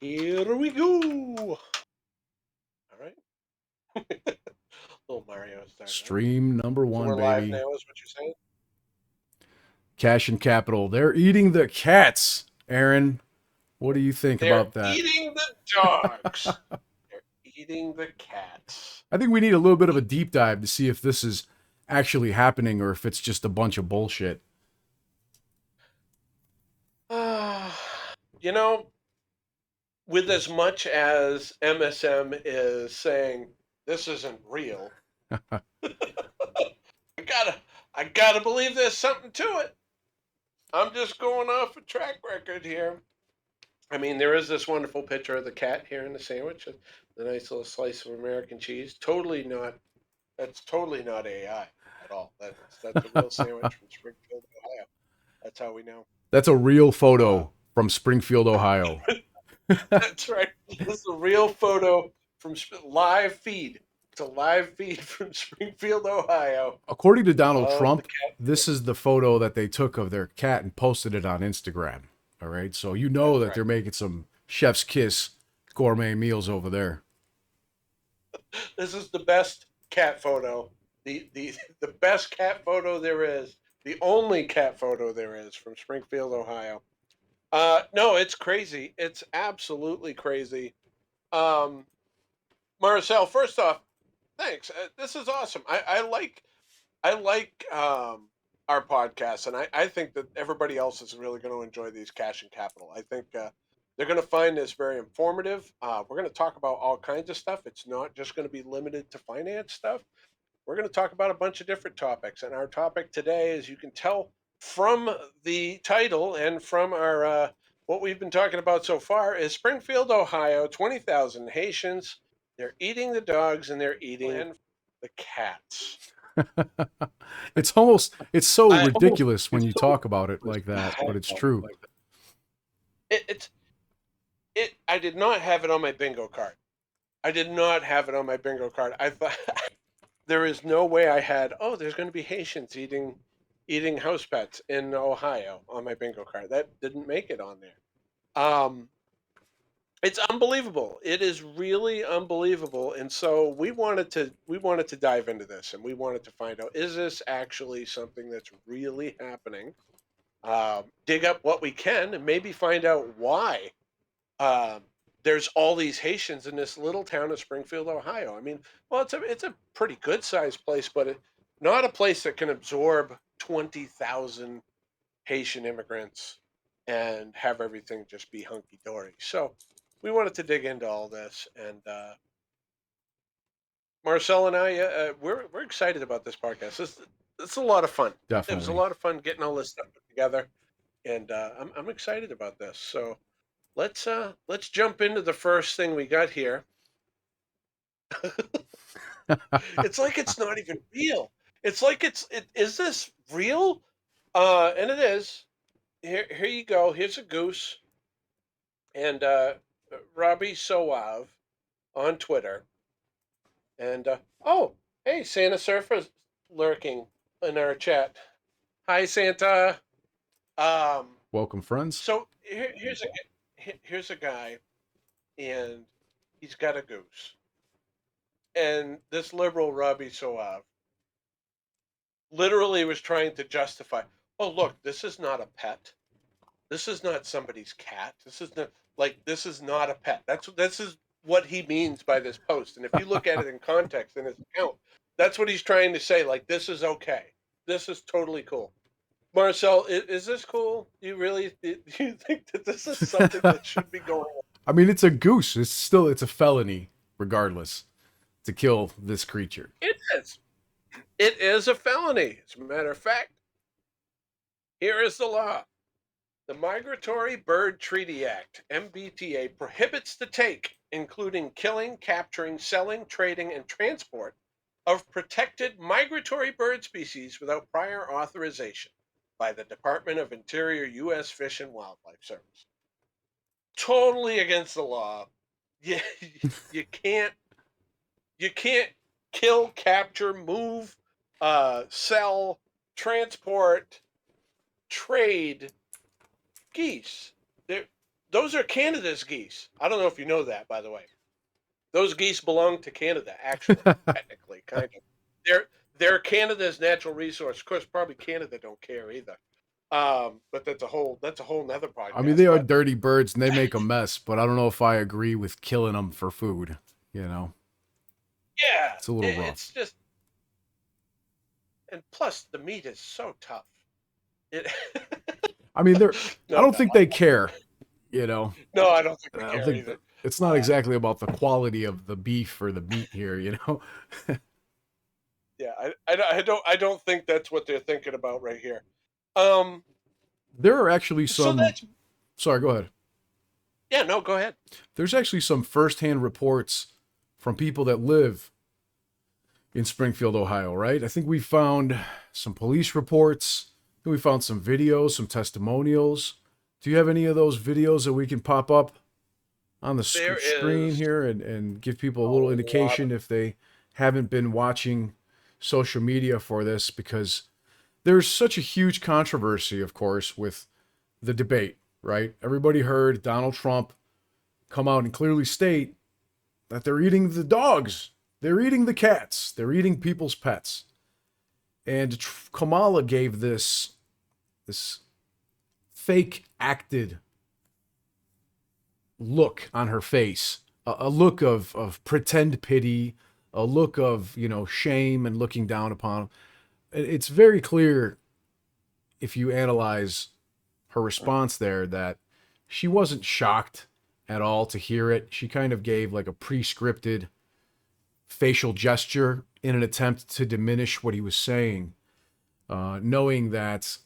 Here we go. All right. Little Mario started up. Stream number So one, we're live baby. now, is what you're saying? Cash and Capital. They're eating the cats. Aaron, what do you think They're about that? eating the dogs. They're eating the cats. I think we need a little bit of a deep dive to see if this is actually happening or if it's just a bunch of bullshit. You know, with as much as MSM is saying this isn't real, I gotta, I gotta believe there's something to it. I'm just going off a track record here. I mean, there is this wonderful picture of the cat here in the sandwich, the nice little slice of American cheese. That's totally not AI at all. That's a real sandwich from Springfield, Ohio. That's how we know. That's a real Uh, photo from Springfield, Ohio. that's right. This is a real photo from live feed. It's a live feed from Springfield, Ohio According to Donald of the Trump, cat. this is the photo that they took of their cat and posted it on Instagram. All right. So you know That's that right. they're making some chef's kiss gourmet meals over there. This is the best cat photo. The best cat photo there is. The only cat photo there is from Springfield, Ohio. No, it's crazy. It's absolutely crazy. Um, Marcel, first off, thanks. This is awesome. I like our podcast, and I think that everybody else is really going to enjoy these Cash and Capital. I think they're going to find this very informative. We're going to talk about all kinds of stuff. It's not just going to be limited to finance stuff. We're going to talk about a bunch of different topics, and our topic today, as you can tell from the title and from our what we've been talking about so far, is Springfield, Ohio. 20,000 Haitians. They're eating the dogs and they're eating the cats. It's so I ridiculous when you talk about it like that, but it's true. it's it. I did not have it on my bingo card. I did not have it on my bingo card. I thought there is no way I had. Oh, there's going to be Haitians eating house pets in Ohio on my bingo card. That didn't make it on there. It's unbelievable. It is really unbelievable. And so we wanted to dive into this, and we wanted to find out, is this actually something that's really happening? Dig up what we can and maybe find out why um, there's all these Haitians in this little town of Springfield, Ohio. I mean, well, it's a pretty good sized place, but not a place that can absorb 20,000 Haitian immigrants and have everything just be hunky dory. So we wanted to dig into all this, and Marcel and I, we're excited about this podcast. It's a lot of fun. It was a Definitely. lot of fun getting all this stuff put together, and I'm excited about this. So let's jump into the first thing we got here. It's like it's not even real. It's like is this real? And it is. Here you go. Here's a goose and Robbie Soav on Twitter. And oh, hey, Santa Surfer's lurking in our chat. Hi, Santa. Um, Welcome, friends. so here's a guy, and he's got a goose, and this liberal Robbie Soav literally was trying to justify. Oh, look, this is not a pet. This is not somebody's cat. This is not a pet. This is what he means by this post. And if you look at it in context in his account, that's what he's trying to say. Like, this is okay. This is totally cool. Marcel, is this cool? Do you think that this is something that should be going on? I mean, it's a goose. It's a felony, regardless, to kill this creature. It is. It is a felony. As a matter of fact, here is the law. The Migratory Bird Treaty Act, MBTA, prohibits the take, including killing, capturing, selling, trading, and transport of protected migratory bird species without prior authorization by the Department of Interior U.S. Fish and Wildlife Service. Totally against the law. You, you can't you can't kill, capture, move, sell, transport, trade geese. They're those are Canada's geese. I don't know if you know that, by the way. Those geese belong to Canada, actually, technically, kind of. They're Canada's natural resource. Of course, probably Canada don't care either. But that's a whole nother I mean, podcast. they are But dirty birds and they make a mess, but I don't know if I agree with killing them for food. You know, yeah, it's a little it's rough. just, and plus the meat is so tough. It I mean, I no, don't think they care. You know, no, I don't think I they don't care think either. it's not exactly about the quality of the beef or the meat here. You know, Yeah, I don't think that's what they're thinking about right here. Um, there are actually so some. that's Sorry, go ahead. yeah, no, go ahead. There's actually some firsthand reports from people that live in Springfield, Ohio, right? I think we found some police reports. We found some videos, some testimonials. Do you have any of those videos that we can pop up on the There screen is here and give people a a little lot of indication if they haven't been watching social media for this? Because there's such a huge controversy, of course, with the debate, right? Everybody heard Donald Trump come out and clearly state that they're eating the dogs, they're eating the cats, they're eating people's pets. And Kamala gave this fake acted look on her face, a look of pretend pity, a look of shame and looking down upon him. It's very clear if you analyze her response there that she wasn't shocked at all to hear it. She kind of gave like a pre-scripted facial gesture in an attempt to diminish what he was saying, knowing that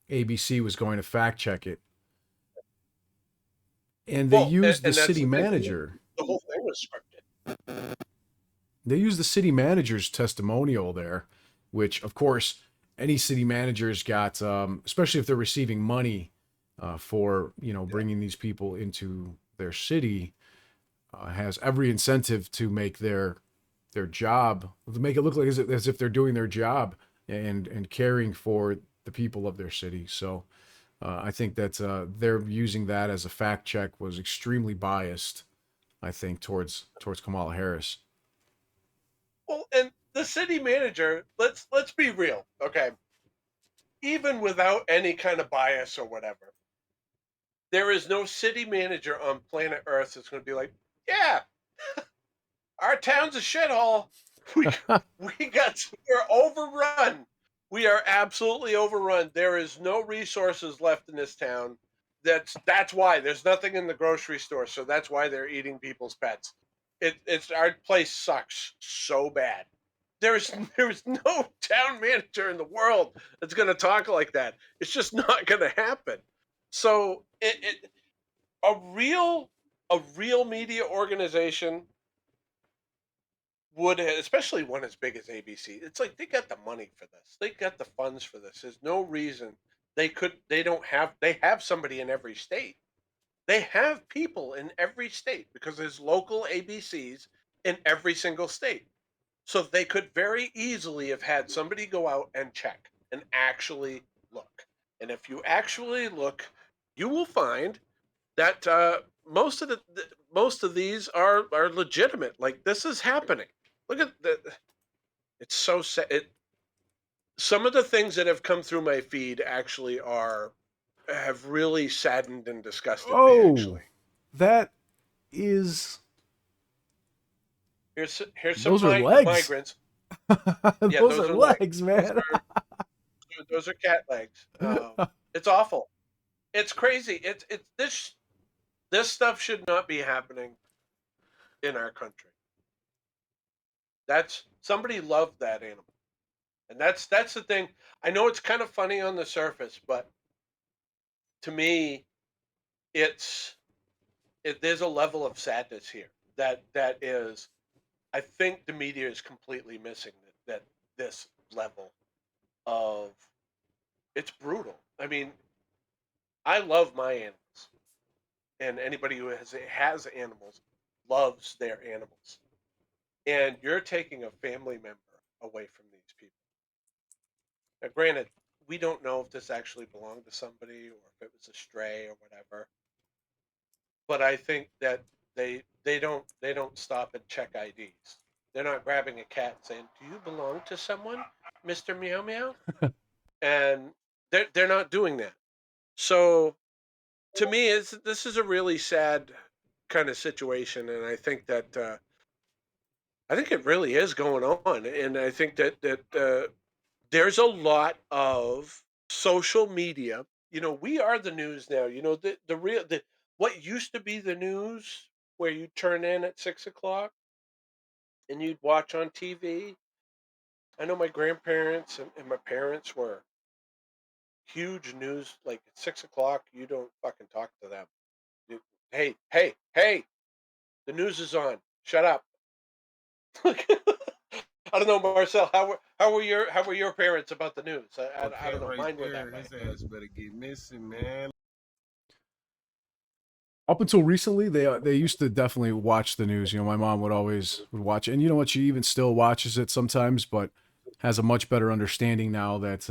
ABC was going to fact check it. And they well, used the and that's city the thing. manager. The whole thing was scripted. They used the city manager's testimonial there, which, of course, any city manager's got, especially if they're receiving money for Yeah. bringing these people into their city, has every incentive to make their job, to make it look like as if they're doing their job and caring for the people of their city. So I think that they're using that as a fact check was extremely biased. I think towards Kamala Harris. Well, and the city manager, let's be real, okay? Even without any kind of bias or whatever, there is no city manager on planet Earth that's going to be like, yeah, our town's a shithole. We we're overrun. We are absolutely overrun. There is no resources left in this town. That's why there's nothing in the grocery store. So that's why they're eating people's pets. It's our place sucks so bad. There's there's no town manager in the world that's going to talk like that. It's just not going to happen. So a real a real media organization would, especially one as big as ABC. It's like they got the money for this. They got the funds for this. There's no reason they don't have they have somebody in every state. They have people in every state because there's local ABCs in every single state. So they could very easily have had somebody go out and check and actually look. And if you actually look, you will find that most of these are legitimate. Like this is happening. Look at the. It's so sad. Some of the things that have come through my feed actually are have really saddened and disgusted me. Oh, Actually, that is here's some those are legs. migrants. Yeah, Those are those are legs. legs, Those man. are those are cat legs. It's awful. It's crazy. It's this stuff should not be happening in our country. That's somebody loved that animal. And that's the thing. I know it's kind of funny on the surface, but to me, it's there's a level of sadness here that is. I think the media is completely missing that this level of it's brutal. I mean, I love my animals, and anybody who has animals loves their animals. And you're taking a family member away from these people. Now, granted, we don't know if this actually belonged to somebody or if it was a stray or whatever. but I think that they don't stop and check IDs. They're not grabbing a cat and saying, "Do you belong to someone, Mister Meow Meow?" And they're not doing that. So to me, this is a really sad kind of situation, and I think it really is going on, and I think that there's a lot of social media. We are the news now. The what used to be the news, where you turn in at 6 o'clock and you'd watch on TV. I know my grandparents and my parents were huge news. Like at 6 o'clock, you don't fucking talk to them. You, hey, hey, hey! The news is on. Shut up. I don't know, Marcel. How were your parents about the news? A I don't cat know. right Mine were there, that way. his ass better get missing, man. Up until recently, they used to definitely watch the news. You know, my mom would watch it, and you know what? She even still watches it sometimes, but has a much better understanding now that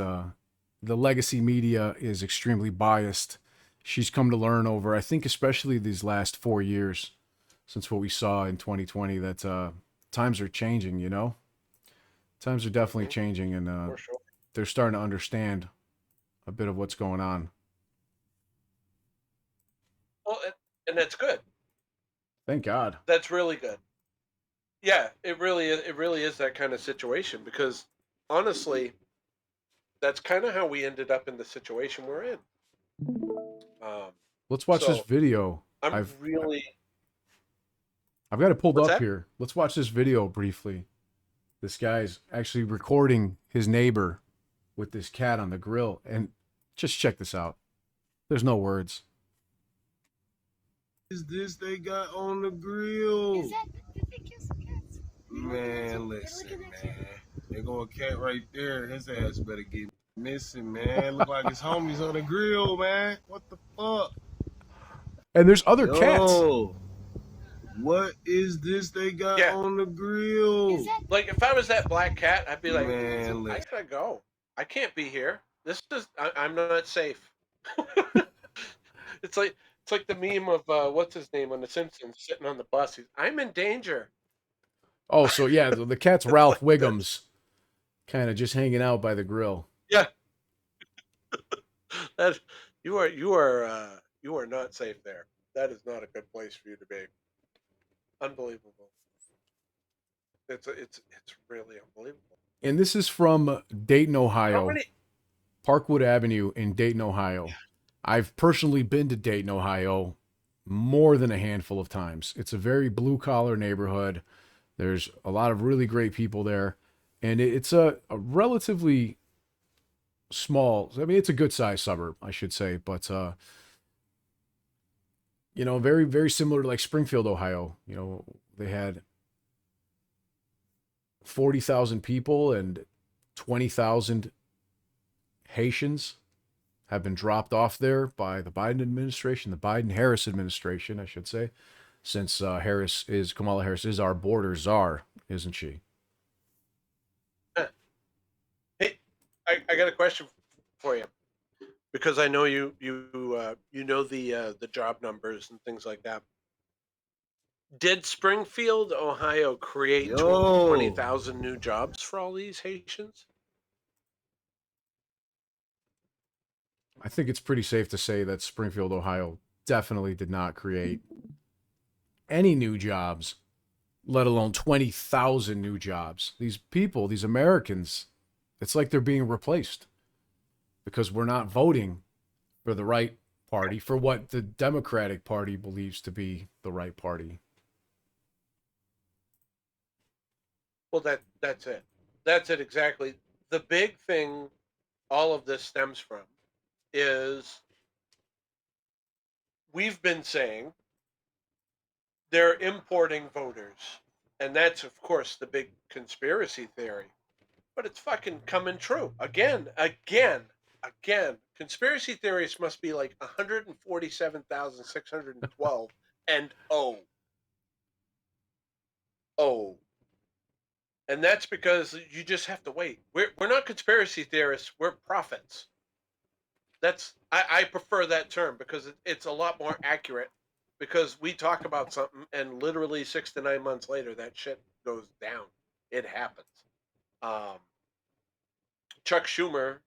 the legacy media is extremely biased. She's come to learn over, I think, especially these last 4 years, since what we saw in 2020, that times are changing. You know, times are definitely Hmm. changing, and For sure. they're starting to understand a bit of what's going on. Well, and that's good. Thank God. That's really good. Yeah, it really is. It really is that kind of situation because honestly, that's kind of how we ended up in the situation we're in. Um, Let's watch this so video. I'm I've really. I've got it pulled What's up that? here. Let's watch this video briefly. This guy's actually recording his neighbor with this cat on the grill, and just check this out. There's no words. Is this they got on the grill? Is that did they kill some cats? Man, listen, man. There go a cat right there. His ass better get missing, man. Look like his homies on the grill, man. What the fuck? And there's other cats. Yo, what is this they got Yeah, on the grill? Is that like if I was that black cat, I'd be like, Man, I listen. gotta go. I can't be here. I'm not safe. It's like it's like the meme of what's his name on The Simpsons sitting on the bus. I'm in danger. Oh, so yeah, the cat's It's Ralph like this. Wiggum's, kind of just hanging out by the grill. Yeah, that you are not safe there. That is not a good place for you to be. Unbelievable. It's really unbelievable. And this is from Dayton, How Ohio, many? Parkwood Avenue in Dayton, Ohio. I've personally been to Dayton, Ohio more than a handful of times. It's a very blue collar neighborhood. There's a lot of really great people there. And it's a relatively small, I mean, it's a good sized suburb, I should say, but, you know, very, very similar to like Springfield, Ohio. You know, they had 40,000 people and 20,000 Haitians have been dropped off there by the Biden administration, the Biden Harris administration, I should say, since Kamala Harris is our border czar, isn't she? Hey, I got a question for you because I know you know the job numbers and things like that. Did Springfield, Ohio, create twenty Yo, thousand new jobs for all these Haitians? I think it's pretty safe to say that Springfield, Ohio definitely did not create any new jobs, let alone 20,000 new jobs. These people, these Americans, it's like they're being replaced because we're not voting for the right party, for what the Democratic Party believes to be the right party. Well, that's it. That's it exactly. The big thing all of this stems from is we've been saying they're importing voters. And that's, of course, the big conspiracy theory. But it's fucking coming true. Again, again, again. Conspiracy theories must be like 147,612 and oh. And that's because you just have to wait. We're not conspiracy theorists, we're prophets. I prefer that term because it's a lot more accurate because we talk about something and literally 6 to 9 months later that shit goes down. It happens. Um, Chuck Schumer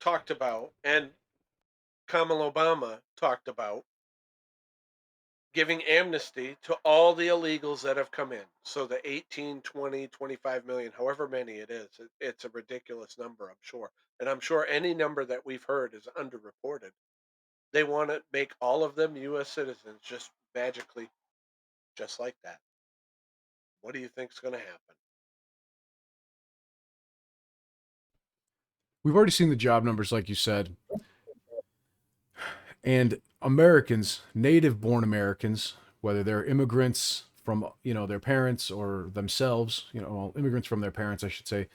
talked about, and Kamala Obama talked about giving amnesty to all the illegals that have come in. So the 18, 20, 25 million, however many it is, it's a ridiculous number, I'm sure. And I'm sure any number that we've heard is underreported. They want to make all of them U.S. citizens just magically, just like that. What do you think's going to happen? We've already seen the job numbers, like you said. And Americans, native born Americans, whether they're immigrants from, their parents or themselves, well, immigrants from their parents, I should say,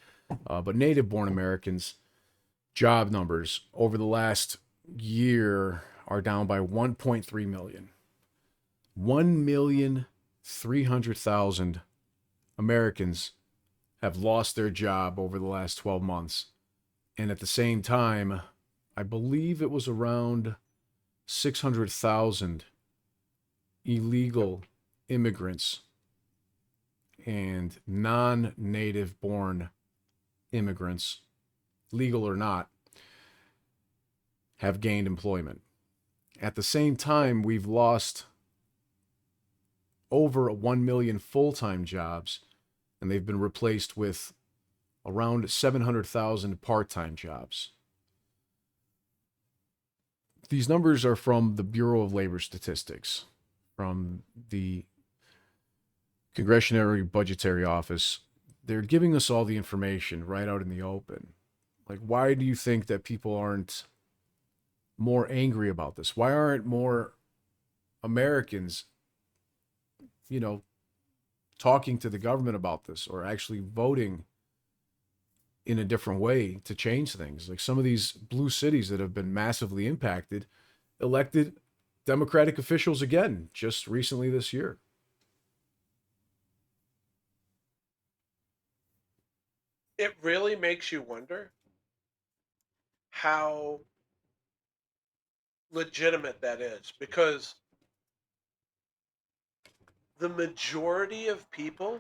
but native born Americans, job numbers over the last year are down by 1.3 million. 1,300,000 Americans have lost their job over the last 12 months. And at the same time, I believe it was around 600,000 illegal immigrants and non-native born immigrants, legal or not, have gained employment. At the same time, we've lost over 1 million full-time jobs, and they've been replaced with around 700,000 part-time jobs. These numbers are from the Bureau of Labor Statistics, from the Congressional Budgetary Office. They're giving us all the information right out in the open. Like, why do you think that people aren't more angry about this? Why aren't more Americans, talking to the government about this or actually voting in a different way to change things? Like some of these blue cities that have been massively impacted elected Democratic officials again just recently this year. It really makes you wonder how legitimate that is, because the majority of people,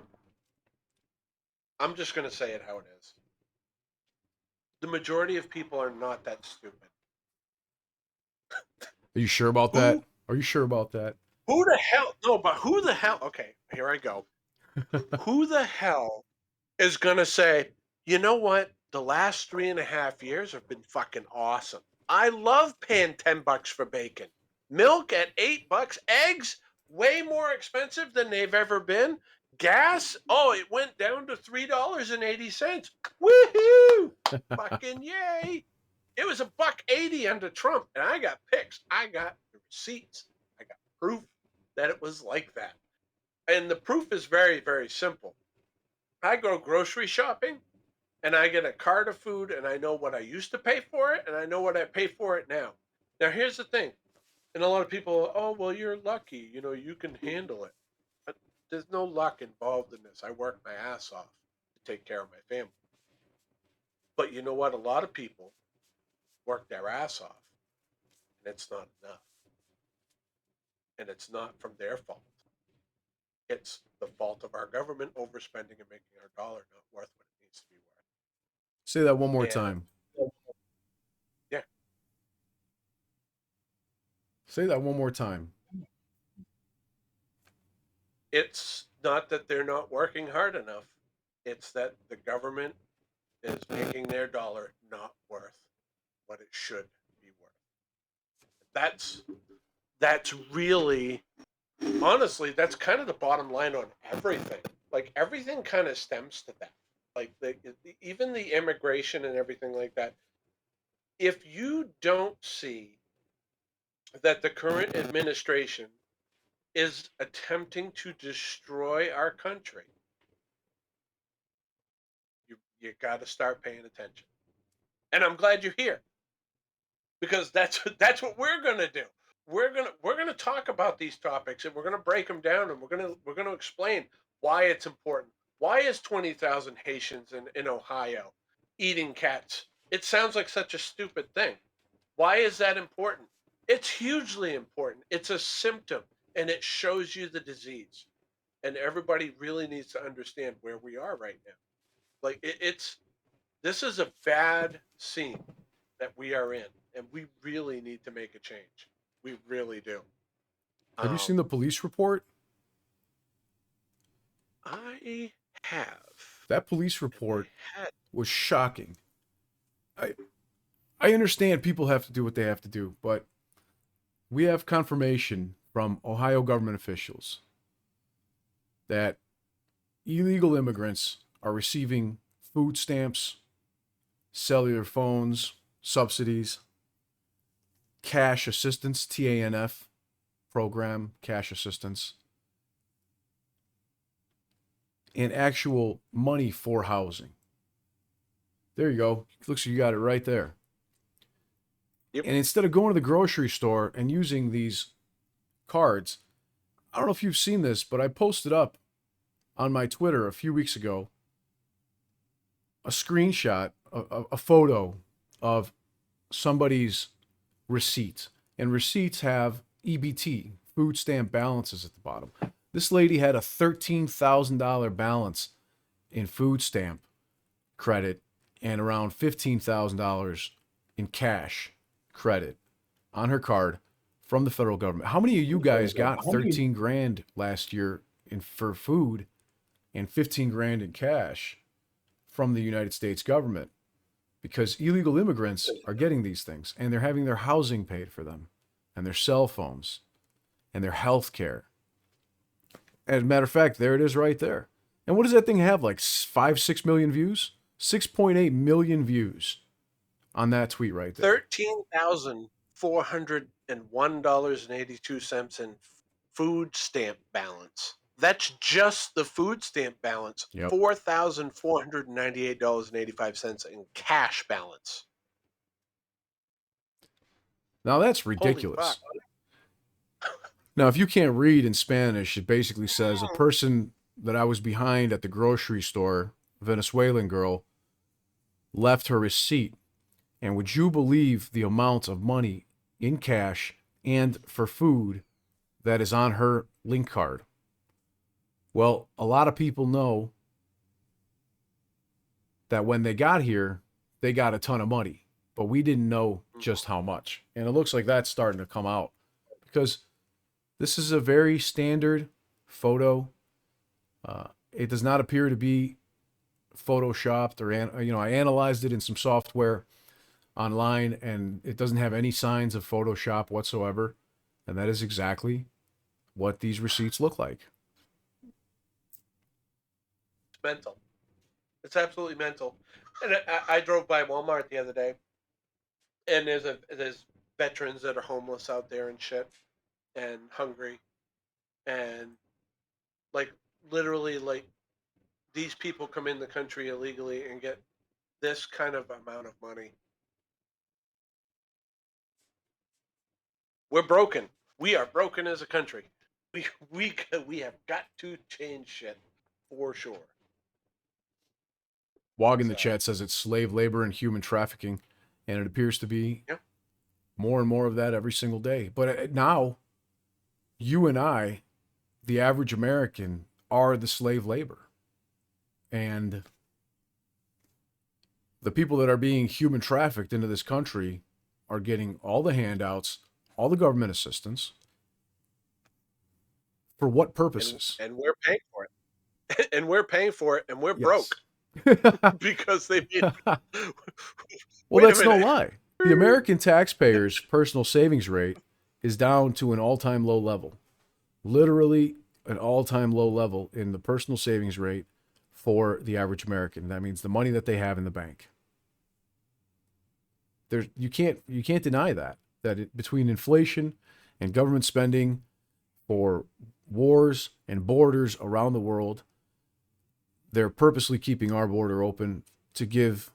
I'm just going to say it how it is. The majority of people are not that stupid. Are you sure about that? Who Are you sure about that? who the hell? No, but who the hell? Okay, here I go. Who the hell is going to say, you know what? The last 3.5 years have been fucking awesome. I love paying $10 for bacon. Milk at $8. Eggs, way more expensive than they've ever been. Gas, oh, it went down to $3.80. Woohoo! Fucking yay! It was $1.80 under Trump, and I got pics. I got the receipts. I got proof that it was like that. And the proof is very, very simple. I go grocery shopping and I get a cart of food and I know what I used to pay for it and I know what I pay for it now. Now, here's the thing. And a lot of people, oh, well, you're lucky. You can handle it. But there's no luck involved in this. I work my ass off to take care of my family. But you know what? A lot of people work their ass off and it's not enough. And it's not from their fault. It's the fault of our government overspending and making our dollar not worth what it needs to be worth. Say that one more And time. yeah, Say that one more time. it's not that they're not working hard enough. It's that the government is making their dollar not worth what it should be worth. That's that's really, honestly, that's kind of the bottom line on everything. Like everything kind of stems to that. Like even the immigration and everything like that. If you don't see that the current administration is attempting to destroy our country, you got to start paying attention. And I'm glad you're here because that's what we're going to do. We're going to talk about these topics and we're going to break them down and we're going to explain why it's important. Why is 20,000 Haitians in Ohio eating cats? It sounds like such a stupid thing. Why is that important? It's hugely important. It's a symptom, and it shows you the disease. And everybody really needs to understand where we are right now. Like it's this is a bad scene that we are in, and we really need to make a change. We really do. Have you Um, seen the police report? I have, That police and I report had. was shocking. I I understand people have to do what they have to do, but we have confirmation from Ohio government officials that illegal immigrants are receiving food stamps, cellular phones, subsidies, cash assistance, TANF program, cash assistance, and actual money for housing. There you go. Looks like you got it right there. Yep. And instead of going to the grocery store and using these cards, I don't know if you've seen this, but I posted up on my Twitter a few weeks ago a screenshot, a photo of somebody's receipt. And receipts have EBT, food stamp balances at the bottom. This lady had a $13,000 balance in food stamp credit and around $15,000 in cash credit on her card from the federal government. How many of you guys got 13 grand last year for food and 15 grand in cash from the United States government? Because illegal immigrants are getting these things and they're having their housing paid for them and their cell phones and their health care. As a matter of fact, there it is right there. And what does that thing have? Like 6 million views? 6.8 million views on that tweet right there. $13,401.82 in food stamp balance. That's just the food stamp balance. Yep. $4,498.85 in cash balance. Now that's Holy ridiculous. fuck. Now, if you can't read in Spanish, it basically says a person that I was behind at the grocery store, Venezuelan girl, left her receipt. And would you believe the amount of money in cash and for food that is on her link card? Well, a lot of people know that when they got here, they got a ton of money, but we didn't know just how much. And it looks like that's starting to come out because this is a very standard photo. It does not appear to be photoshopped or, I analyzed it in some software online and it doesn't have any signs of Photoshop whatsoever. And that is exactly what these receipts look like. It's mental. It's absolutely mental. And I drove by Walmart the other day, and there's veterans that are homeless out there and shit, and hungry, and like literally like these people come in the country illegally and get this kind of amount of money. We're broken. We are broken as a country. We have got to change shit for sure. Wog in the chat says it's slave labor and human trafficking, and it appears to be more and more of that every single day. But now, you and I, the average American, are the slave labor. And the people that are being human trafficked into this country are getting all the handouts, all the government assistance. For what purposes? And we're paying for it. And we're paying for it, and we're Yes. broke because they made. Well, that's no lie. The American taxpayer's personal savings rate is down to an all-time low level. Literally an all-time low level in the personal savings rate for the average American. That means the money that they have in the bank. You can't deny that between inflation and government spending for wars and borders around the world, they're purposely keeping our border open to give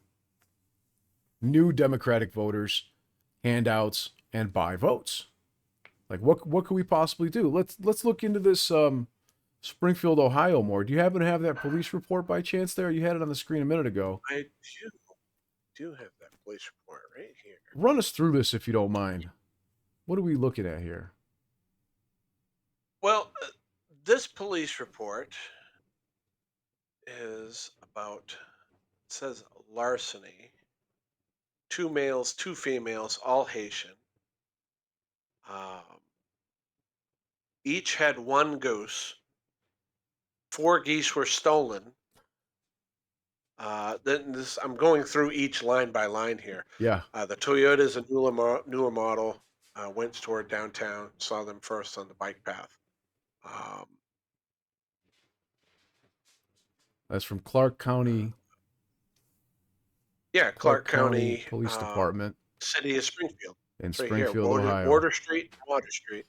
new Democratic voters handouts and buy votes. Like what could we possibly do? Let's look into this Springfield, Ohio more. Do you happen to have that police report by chance there? You had it on the screen a minute ago. I do have that police report right here. Run us through this if you don't mind. What are we looking at here? Well, this police report is about, it says larceny. 2 males, 2 females, all Haitian. Um, each had 1 goose. 4 geese were stolen. Then this, I'm going through each line by line here. Yeah. The Toyota is a newer model. Went toward downtown. Saw them first on the bike path. Um, That's from Clark County. yeah, Clark County, Police Department city of Springfield. in It's right here, Springfield, Ohio. Border Street, Water Street.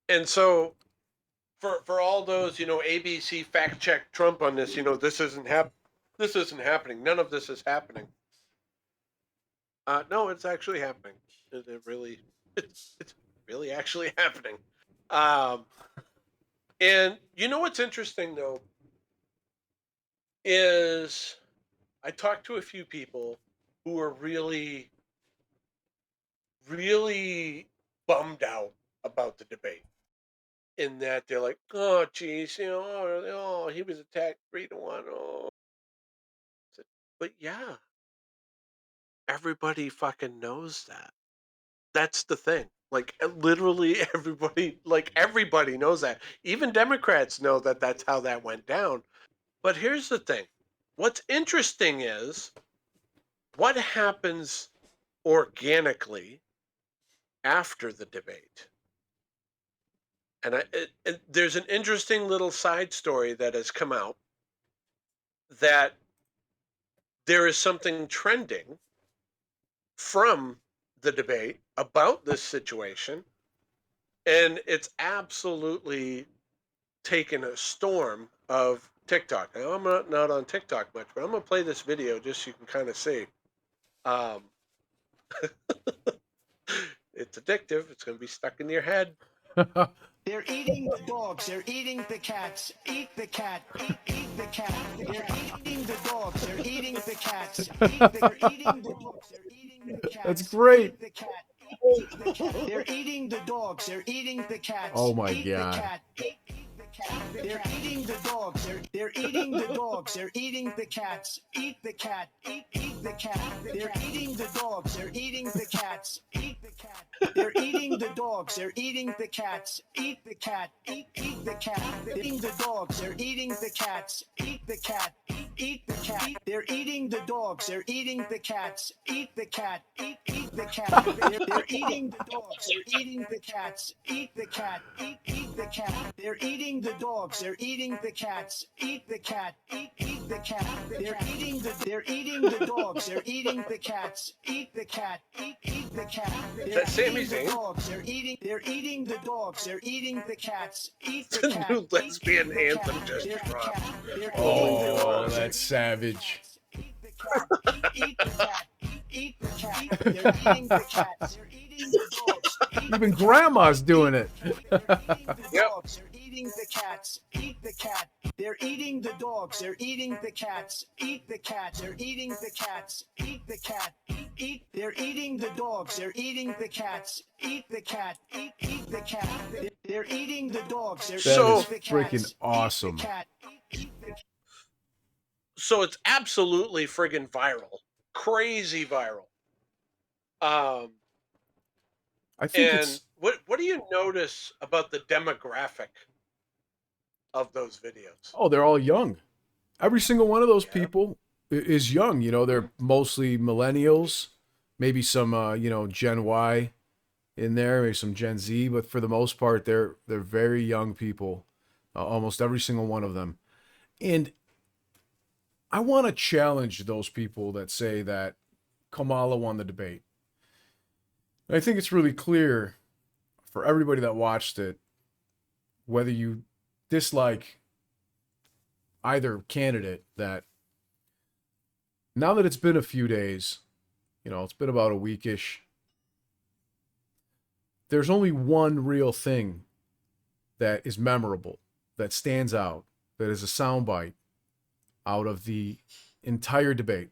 And so, for all those, ABC fact check Trump on this, this isn't happening. None of this is happening. No, it's actually happening. It really, it's really actually happening. And what's interesting though is I talked to a few people who were really, really bummed out about the debate. In that they're like, oh, geez, he was attacked 3-1. Oh, but yeah, everybody fucking knows that. That's the thing. Like literally everybody knows that. Even Democrats know that that's how that went down. But here's the thing. What's interesting is what happens organically after the debate. And there's an interesting little side story that has come out that there is something trending from the debate about this situation, and it's absolutely taken a storm of TikTok. Now, I'm not on TikTok much, but I'm going to play this video just so you can kind of see. It's addictive. It's going to be stuck in your head. They're eating the dogs. They're eating the cats. Eat the cat. Eat the cat. They're eating the dogs. They're eating the cats. They're eating the dogs. They're eating the cats. That's great. Eat the cat. Eat the cat. They're eating the dogs. They're eating the cats. Oh my Eat God. The cat. Eat the cat. They're eating the dogs. They're eating the dogs. They're eating the cats. Eat the cat. Eat the cat. They're eating the dogs. They're eating the cats. Eat the cat. They're eating the dogs. They're eating the cats. Eat the cat. Eat the cat. They're eating the dogs. They're eating the cats. Eat the cat. Eat the cat. They're eating the dogs. They're eating the cats. Eat the cat. Eat the cat. They're eating the dogs. They're eating the cats. Eat the cat. Eat the cat. They're eating the dogs. They're eating the cats. Eat the cat. Eat the cat. They're eating the dogs. They're eating the cats. Eat the cat. Eat the cat. Is that Sami They're Zayn? dogs. They're eating the dogs. They're eating the cats. Eat the The cat. new lesbian Eat the anthem cat. just They're- dropped. they're Oh, eating the dogs. that's savage. Eat the cat. Eat the cat. Eat the cat. They're eating the cats. They're eating the dogs. Eat Even the cat. grandma's doing it. They're eating the Yep. dogs. They're eating the cats. Eat the cat. They're eating the dogs. They're eating the cats. Eat the cat. They're eating the cats. Eat the cat. They're eating the dogs. They're eating the cats. Eat the cat. Eat the cat. They're eating the dogs. They're So- eating the cats. Freaking Eat awesome. the cat. Eat the cat. So it's absolutely friggin' viral. Crazy viral. I think And it's what do you notice about the demographic of those videos? they're all young. Every single one of those Yeah. people is young. They're mostly millennials, maybe some Gen Y in there, maybe some Gen Z, but for the most part, they're very young people. Almost every single one of them. And I want to challenge those people that say that Kamala won the debate. And I think it's really clear for everybody that watched it, whether you dislike either candidate, that now that it's been a few days, it's been about a weekish, there's only one real thing that is memorable, that stands out, that is a soundbite out of the entire debate.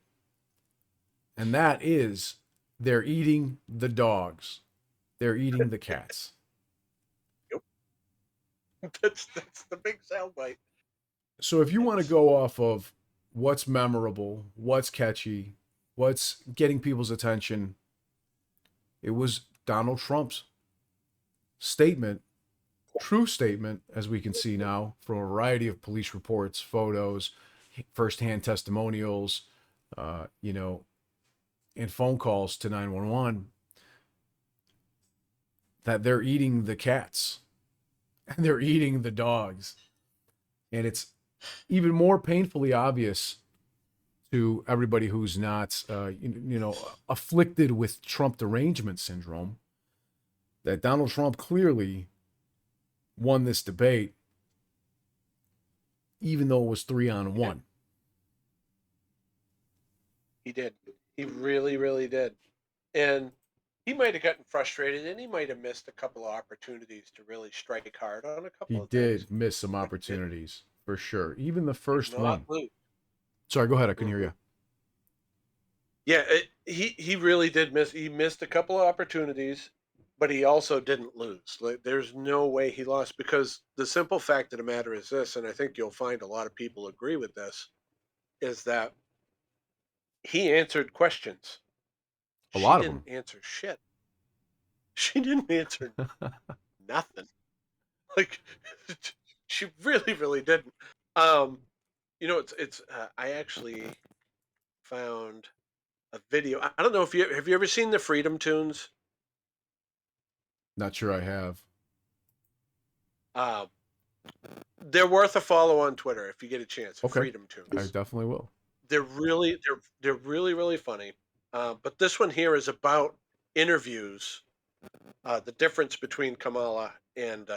And that is They're eating the dogs. They're eating the cats. That's the big soundbite. So if you want to go off of what's memorable, what's catchy, what's getting people's attention, it was Donald Trump's statement, true statement, as we can see now from a variety of police reports, photos, firsthand testimonials, you know, and phone calls to 911, that they're eating the cats and they're eating the dogs. And it's even more painfully obvious to everybody who's not, afflicted with Trump derangement syndrome, that Donald Trump clearly won this debate, even though it was 3-on-1. He did. He really, really did. And he might have gotten frustrated, and he might have missed a couple of opportunities to really strike hard on a couple He of things. did miss some opportunities, for sure. Even the first Not one. lose. Sorry, go ahead. I couldn't hear you. Yeah, he really did miss. He missed a couple of opportunities, but he also didn't lose. Like, there's no way he lost, because the simple fact of the matter is this, and I think you'll find a lot of people agree with this, is that he answered questions. A She lot of didn't them. answer shit. She didn't answer nothing. Like, she really, really didn't. It's. I actually found a video. I don't know if you ever seen the Freedom Tunes. Not sure I have. Uh, they're worth a follow on Twitter if you get a chance. Okay. Freedom I Tunes. definitely will. They're really really funny. But this one here is about interviews. The difference between Kamala and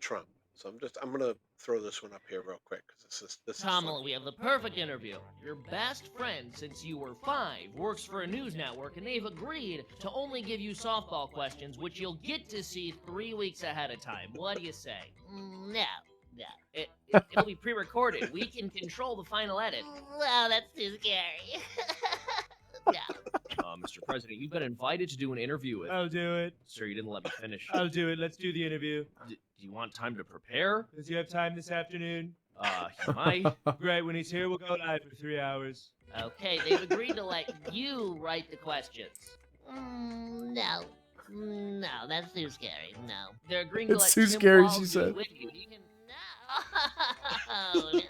Trump. So I'm gonna throw this one up here real quick, because this is Kamala, funny. we have the perfect interview. Your best friend since you were 5 works for a news network, and they've agreed to only give you softball questions, which you'll get to see 3 weeks ahead of time. What do you say? No. It'll be pre-recorded. We can control the final edit. Wow, that's too scary. No. Mr. President, you've been invited to do an interview with. I'll do it. Sir, you didn't let me finish. I'll do it. Let's do the interview. Do you want time to prepare? Does he have time this afternoon? He might. Great. When he's here, we'll go live for 3 hours. Okay, they've agreed to let you write the questions. No. No, that's too scary. No. They're agreeing to It's let too Tim scary, Walz she be said. with you. You can No. No.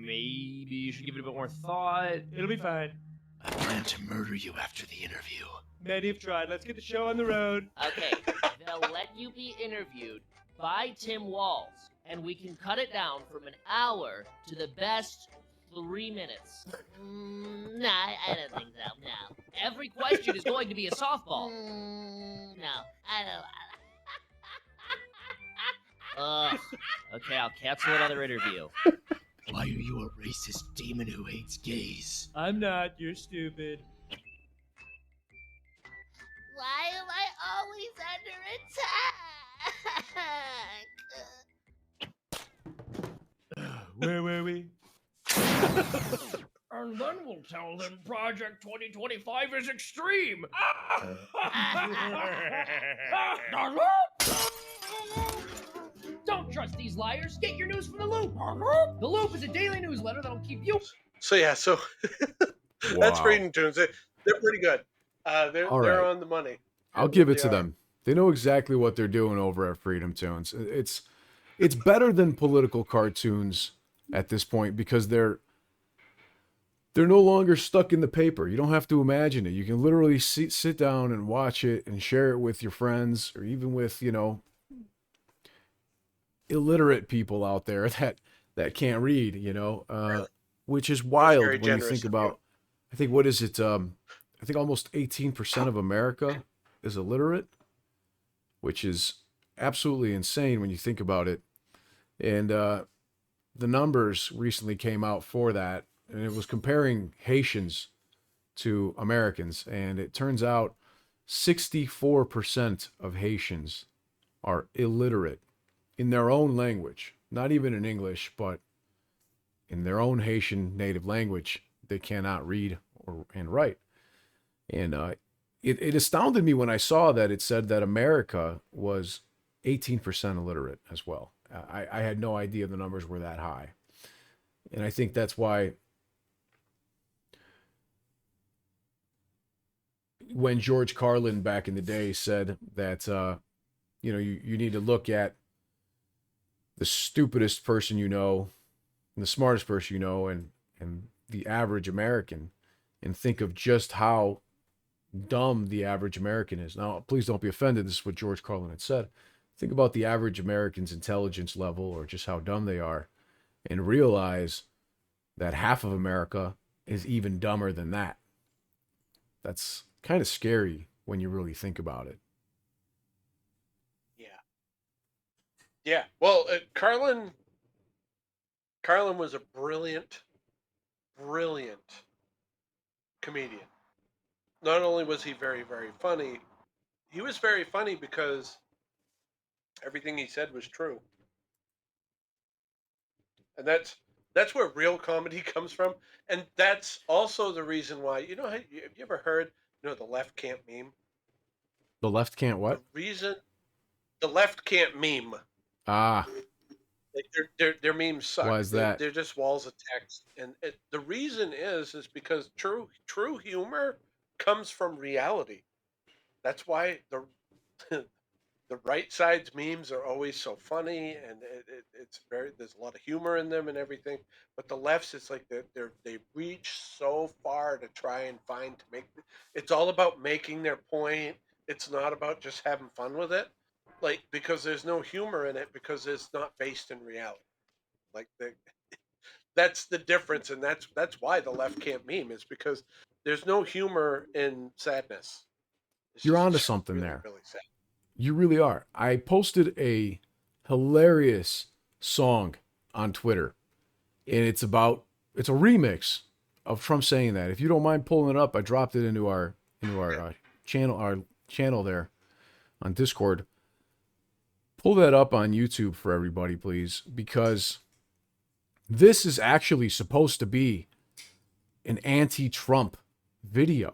maybe you should give it a bit more thought. It'll be fine. I plan to murder you after the interview. Many have tried. Let's get the show on the road. Okay, they'll let you be interviewed by Tim Walz, and we can cut it down from an hour to the best 3 minutes. No, I don't think so. No. Every question is going to be a softball. No, I don't. Ugh. Okay, I'll cancel another interview. Why are you a racist demon who hates gays? I'm not. You're stupid. Why am I always under attack? Where were we? And then we'll tell them Project 2025 is extreme. Don't trust these liars. Get your news from The Loop. The Loop is a daily newsletter that'll keep you. So yeah, so that's Freedom Tunes. They're pretty good. They're All right. on the money. I'll give it to them. They know exactly what they're doing over at Freedom Tunes. It's better than political cartoons at this point, because they're no longer stuck in the paper. You don't have to imagine it. You can literally sit down and watch it and share it with your friends, or even with, illiterate people out there that can't read, Really? which is wild Very when you generous think of about, you. I think, what is it? I think almost 18% of America is illiterate, which is absolutely insane when you think about it. And the numbers recently came out for that, and it was comparing Haitians to Americans. And it turns out 64% of Haitians are illiterate in their own language, not even in English, but in their own Haitian native language. they cannot read and write. And it astounded me when I saw that it said that America was 18% illiterate as well. I had no idea the numbers were that high. And I think that's why when George Carlin back in the day said that, you need to look at the stupidest person you know and the smartest person you know and the average American, and think of just how dumb the average American is. Now, please don't be offended. This is what George Carlin had said. Think about the average American's intelligence level or just how dumb they are, and realize that half of America is even dumber than that. That's kind of scary when you really think about it. Yeah. Yeah. Well, Carlin was a brilliant comedian. Not only was he very, very funny, he was very funny because everything he said was true. And that's where real comedy comes from. And that's also the reason why, have you ever heard, the left can't meme? The left can't what? The left can't meme. Ah. Like their memes suck. Why is that? They're just walls of text. And the reason is because true humor comes from reality. That's why the the right side's memes are always so funny, and there's a lot of humor in them and everything. But the left's, it's like they reach so far to try and it's all about making their point. It's not about just having fun with it, like, because there's no humor in it because it's not based in reality. Like that's the difference, and that's why the left can't meme, is because there's no humor in sadness. You're onto something really, there. really sad. You really are. I posted a hilarious song on Twitter, and it's a remix of Trump saying that. If you don't mind pulling it up, I dropped it into our channel there on Discord. Pull that up on YouTube for everybody, please, because this is actually supposed to be an anti-Trump video.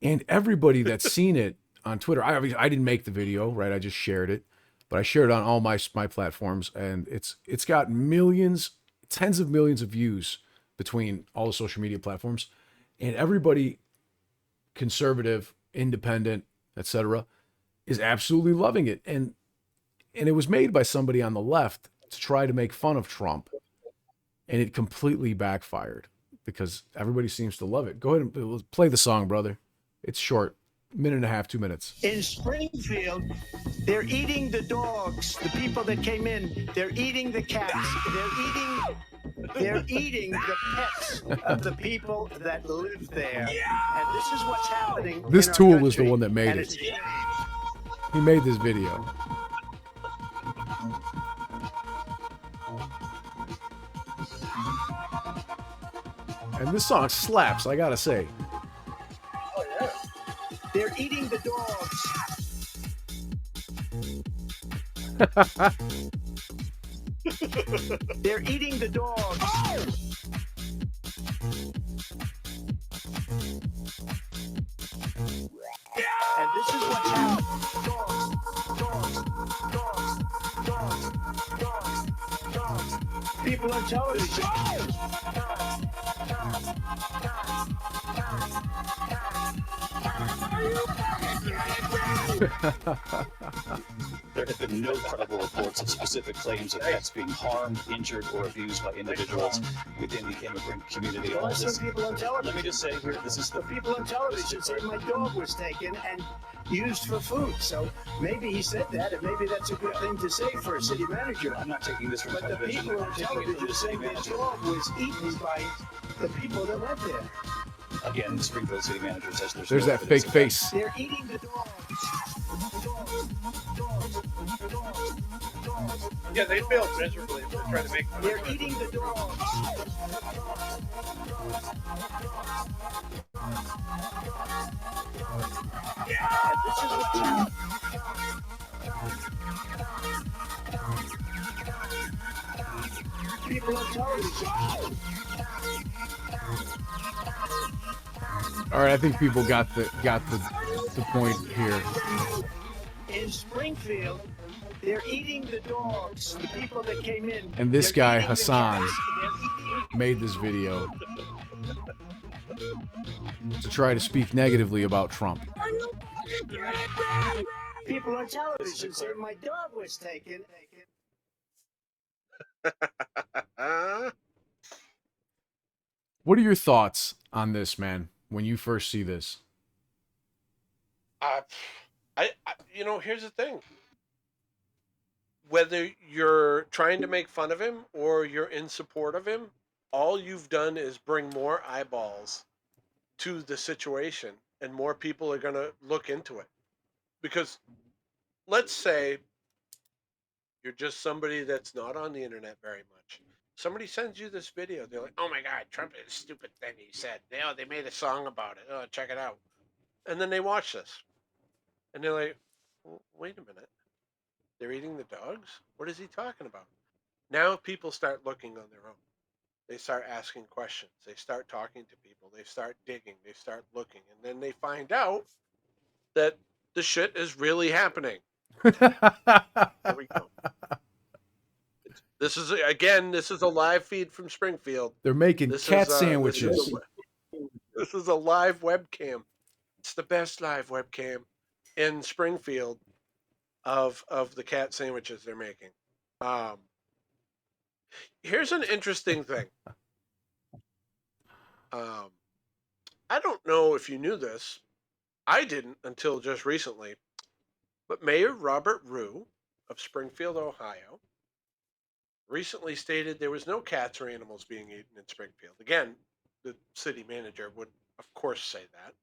And everybody that's seen it on Twitter, I didn't make the video, right? I just shared it, but I shared it on all my platforms, and it's got millions, tens of millions of views between all the social media platforms, and everybody, conservative, independent, etc., is absolutely loving it. And it was made by somebody on the left to try to make fun of Trump, and it completely backfired because everybody seems to love it. Go ahead and play the song, brother. It's short. Minute and a half, 2 minutes. In Springfield, they're eating the dogs. The people that came in, they're eating the cats. They're eating the pets of the people that live there. And this is what's happening. This in our tool is the country. one that made And it. He made this video. And this song slaps, I gotta say. They're eating the dogs. They're eating the dogs. And this is what's happening. Dogs. People on television. There have been no credible reports of specific claims of pets being harmed, injured, or abused by individuals within the immigrant community. All Some this, people on television. let me just say here, this is The people on television say my dog was taken and used for food. So maybe he said that, and maybe that's a good thing to say for a city manager. I'm not taking this from But the television. people on I'm taking it from television the say city my manager. dog was eaten by the people that went there. Again, the Springfield city manager says There's no that fake evidence of face. They're eating the dogs. Yeah, they failed miserably. They're trying to make fun They're of it. eating the dogs. And this is what's happening. People on television. All right, I think people got the point here. In Springfield, they're eating the dogs. The people that came in. And this they're guy, eating the Hassan, cats, they're eating- made this video to try to speak negatively about Trump. People on television say my dog was taken. What are your thoughts on this, man, when you first see this? You know, here's the thing. Whether you're trying to make fun of him or you're in support of him, all you've done is bring more eyeballs to the situation, and more people are going to look into it. Because let's say you're just somebody that's not on the internet very much. Somebody sends you this video. They're like, oh my God, Trump is a stupid thing he said. They made a song about it. Oh, check it out. And then they watch this. And they're like, well, wait a minute. They're eating the dogs? What is he talking about? Now people start looking on their own. They start asking questions. They start talking to people. They start digging. They start looking. And then they find out that the shit is really happening. There we go. This is a live feed from Springfield. They're making cat sandwiches. This is a live webcam. It's the best live webcam in Springfield of the cat sandwiches they're making. Here's an interesting thing. I don't know if you knew this. I didn't until just recently. But Mayor Robert Rue of Springfield, Ohio, recently stated there was no cats or animals being eaten in Springfield. Again, the city manager would, of course, say that.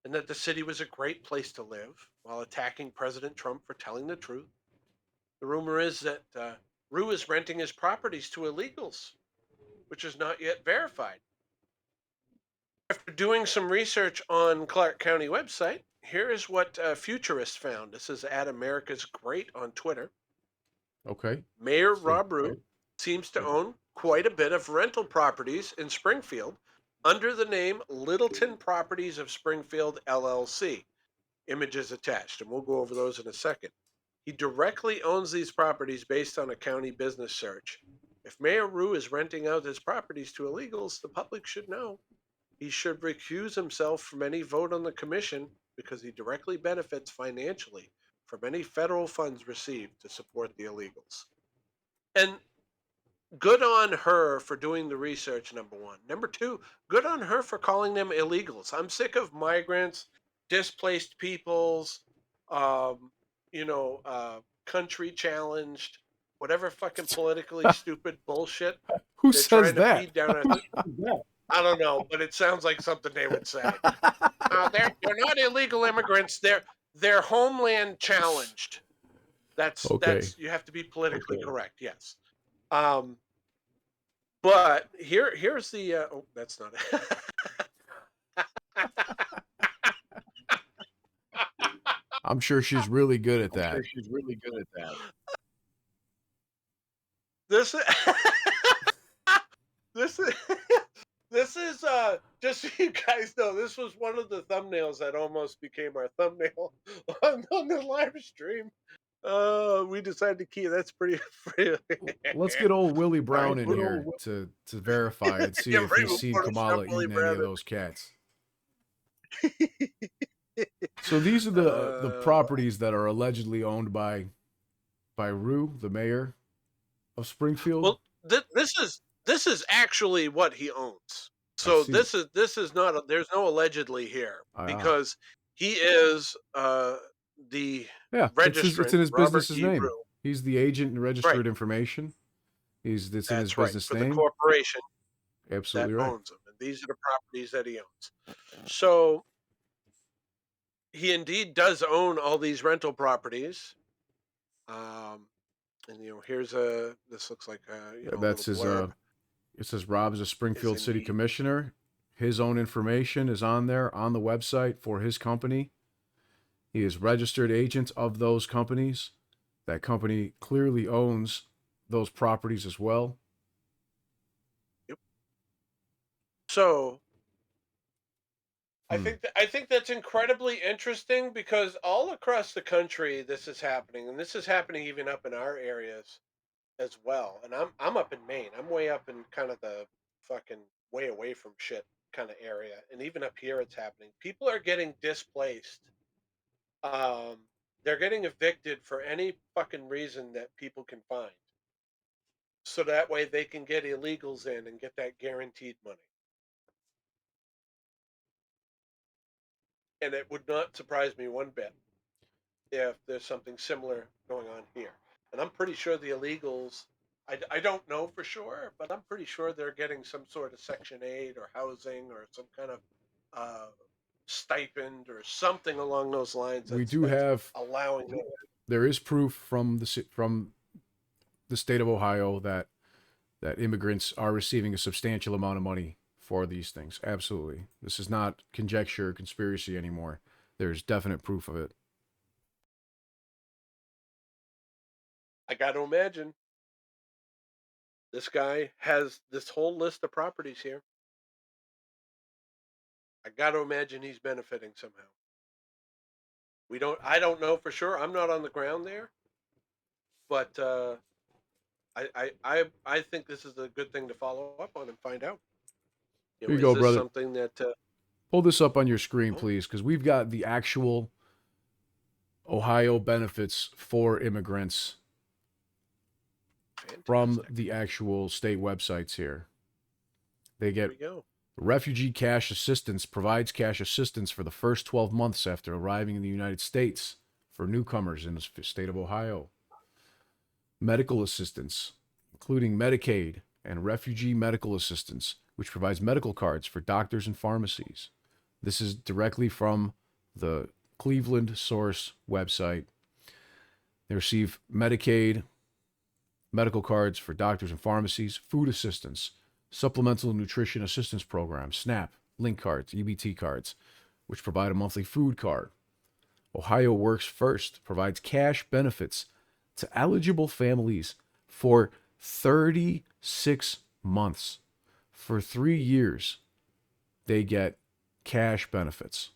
And that the city was a great place to live, while attacking President Trump for telling the truth. The rumor is that Rue is renting his properties to illegals, which is not yet verified. After doing some research on Clark County website, here is what Futurists found. This is at America's Great on Twitter. Okay. Mayor Rob Rue seems to own quite a bit of rental properties in Springfield under the name Littleton Properties of Springfield, LLC. Images attached, and we'll go over those in a second. He directly owns these properties based on a county business search. If Mayor Rue is renting out his properties to illegals, the public should know. He should recuse himself from any vote on the commission because he directly benefits financially from any federal funds received to support the illegals. And good on her for doing the research, number one. Number two, good on her for calling them illegals. I'm sick of migrants, displaced peoples, country challenged, whatever fucking politically stupid bullshit. Who they're says trying to that? feed down our I don't know, but it sounds like something they would say. They're not illegal immigrants. They're homeland challenged. That's you have to be politically correct. Yes. But here's the oh, that's not it. I'm sure she's really good at that. This is just so you guys know, this was one of the thumbnails that almost became our thumbnail on the live stream. We decided to keep that's pretty. Let's get old Willie Brown in here to verify and see if he's seen Kamala eating any of those cats. So these are the properties that are allegedly owned by Rue, the mayor of Springfield. Well, this is actually what he owns. So this is not there's no allegedly here because he is the registrant. It's in his Robert business's E. name. Rue. He's the agent and registered information. It's in his business for name. the corporation Absolutely that right. owns them, and these are the properties that he owns. So he indeed does own all these rental properties. And here's this looks like that's his it says Rob is a Springfield City Commissioner. His own information is on there on the website for his company. He is registered agent of those companies. That company clearly owns those properties as well. So I Hmm. think that's incredibly interesting because all across the country this is happening, and this is happening even up in our areas as well. And I'm up in Maine. I'm way up in kind of the fucking way away from shit kind of area, and even up here it's happening. People are getting displaced. They're getting evicted for any fucking reason that people can find, so that way they can get illegals in and get that guaranteed money. And it would not surprise me one bit if there's something similar going on here. And I'm pretty sure the illegals, I don't know for sure, but I'm pretty sure they're getting some sort of Section 8 or housing or some kind of uh, stipend or something along those lines We that's, do that's have, allowing them. there is proof from the state of Ohio that immigrants are receiving a substantial amount of money for these things. Absolutely. This is not conjecture or conspiracy anymore. There's definite proof of it. I got to imagine this guy has this whole list of properties here. I got to imagine he's benefiting somehow. I don't know for sure. I'm not on the ground there, but I think this is a good thing to follow up on and find out. Here you Is go, this brother. something that? Pull this up on your screen, Oh, please, because we've got the actual Ohio benefits for immigrants from fantastic. the actual state websites here. They Here get we go. refugee cash assistance, provides cash assistance for the first 12 months after arriving in the United States for newcomers in the state of Ohio. Medical assistance, including Medicaid and refugee medical assistance, which provides medical cards for doctors and pharmacies. This is directly from the Cleveland Source website. They receive Medicaid, medical cards for doctors and pharmacies, food assistance, supplemental nutrition assistance program, SNAP, link cards, EBT cards, which provide a monthly food card. Ohio Works First provides cash benefits to eligible families for 36 months. For 3 years, they get cash benefits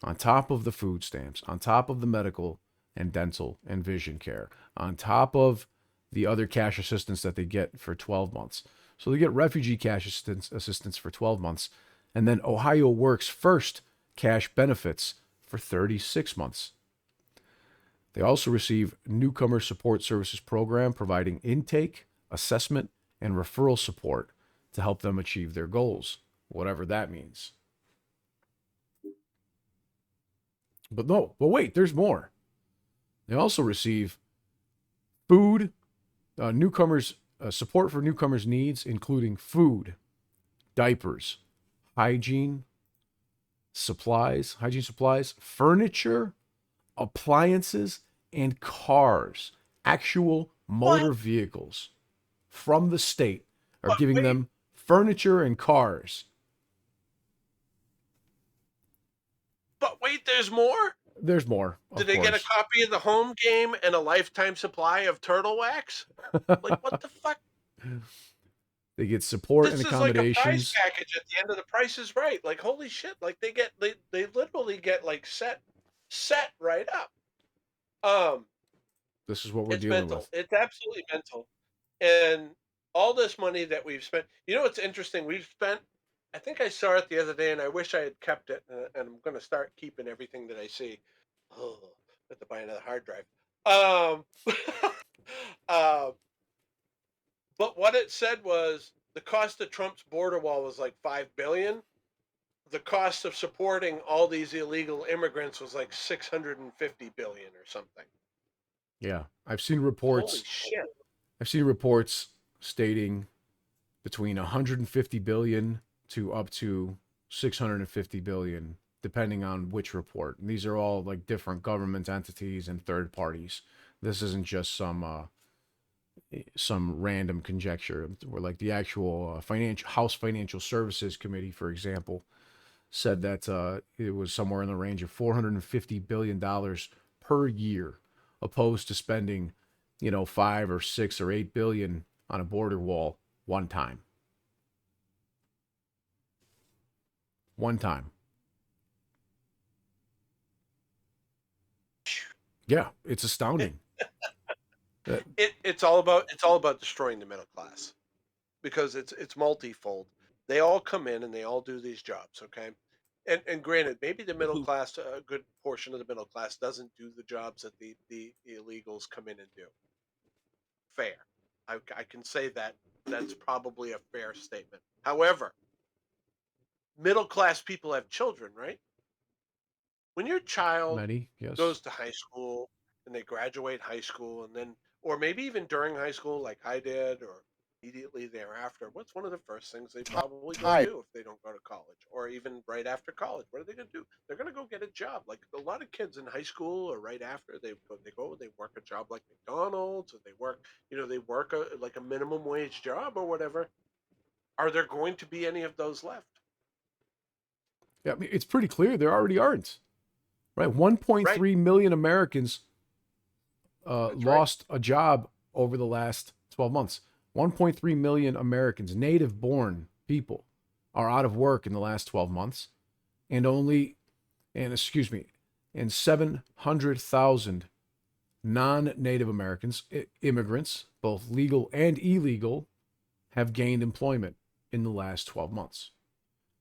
on top of the food stamps, on top of the medical and dental and vision care, on top of the other cash assistance that they get for 12 months. So they get refugee cash assistance for 12 months, and then Ohio Works First cash benefits for 36 months. They also receive Newcomer Support Services Program, providing intake, assessment, and referral support to help them achieve their goals, whatever that means. But wait, there's more. They also receive food, newcomers support for newcomers' needs, including food, diapers, hygiene supplies, furniture, appliances, and cars. Actual motor What? vehicles from the state are But giving wait, them furniture and cars. there's more. There's more, Did of they get a course. copy of the home game and a lifetime supply of turtle wax? Like what the fuck? They get support and This is like a prize accommodations. package at the end of the Price is Right. Like holy shit! Like they literally get like set right up. Um, This is what we're it's dealing mental. with. It's absolutely mental. And all this money that we've spent. You know what's interesting? We've spent. I think I saw it the other day, and I wish I had kept it. And I'm going to start keeping everything that I see. Oh, I have to buy another hard drive. Um, uh, but what it said was the cost of Trump's border wall was like 5 billion. The cost of supporting all these illegal immigrants was like 650 billion or something. Yeah, I've seen Holy reports. shit! I've seen reports stating between 150 billion to up to 650 billion, depending on which report. And these are all like different government entities and third parties. This isn't just some random conjecture. Where like the actual House Financial Services Committee, for example, said that it was somewhere in the range of $450 billion per year, opposed to spending, 5 or 6 or 8 billion on a border wall one time. one time. Yeah, it's astounding. It's all about destroying the middle class, because it's multifold. They all come in and they all do these jobs, okay? And granted, maybe the middle class, a good portion of the middle class, doesn't do the jobs that the illegals come in and do. Fair. I can say that that's probably a fair statement. However, middle class people have children, right? When your child Many, yes. goes to high school and they graduate high school, and then, or maybe even during high school, like I did, or immediately thereafter, what's one of the first things they probably go do if they don't go to college, or even right after college? What are they going to do? They're going to go get a job. Like a lot of kids in high school or right after, they work a job like McDonald's, or they work, they work like a minimum wage job or whatever. Are there going to be any of those left? Yeah, I mean, it's pretty clear there already aren't. Right, 1.3 million Americans lost a job over the last 12 months. 1.3 million Americans, native-born people, are out of work in the last 12 months, and 700,000 non-native Americans, immigrants, both legal and illegal, have gained employment in the last 12 months.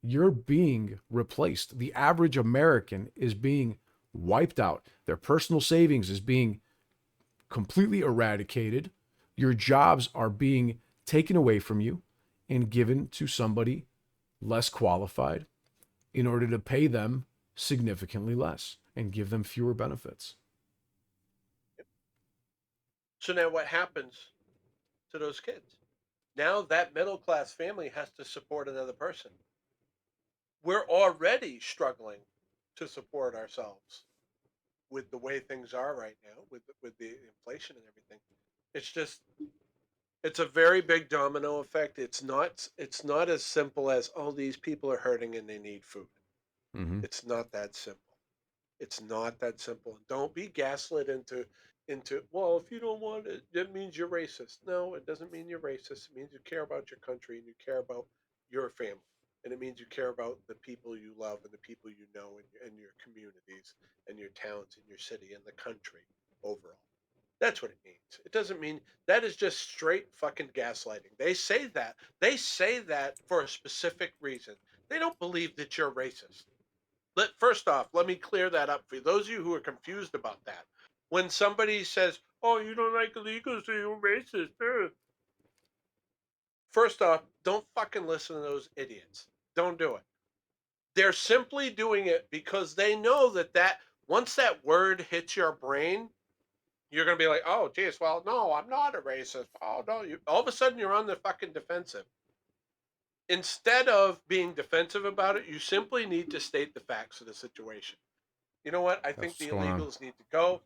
You're being replaced. The average American is being wiped out. Their personal savings is being completely eradicated. Your jobs are being taken away from you and given to somebody less qualified in order to pay them significantly less and give them fewer benefits. So now what happens to those kids? Now that middle class family has to support another person. We're already struggling to support ourselves with the way things are right now, with the inflation and everything. It's a very big domino effect. It's not as simple as, oh, these people are hurting and they need food. Mm-hmm. It's not that simple. It's not that simple. And don't be gaslit into, well, if you don't want it, that means you're racist. No, it doesn't mean you're racist. It means you care about your country and you care about your family. And it means you care about the people you love and the people you know, and your communities and your towns and your city and the country overall. That's what it means. It doesn't mean, that is just straight fucking gaslighting. They say that. They say that for a specific reason. They don't believe that you're racist. First off, let me clear that up for you. Those of you who are confused about that. When somebody says, "Oh, you don't like illegals, so you're racist," first off, don't fucking listen to those idiots. Don't do it. They're simply doing it because they know that once that word hits your brain, you're going to be like, "Oh, geez, well, no, I'm not a racist. Oh, no." All of a sudden, you're on the fucking defensive. Instead of being defensive about it, you simply need to state the facts of the situation. You know what? I think the illegals need to go.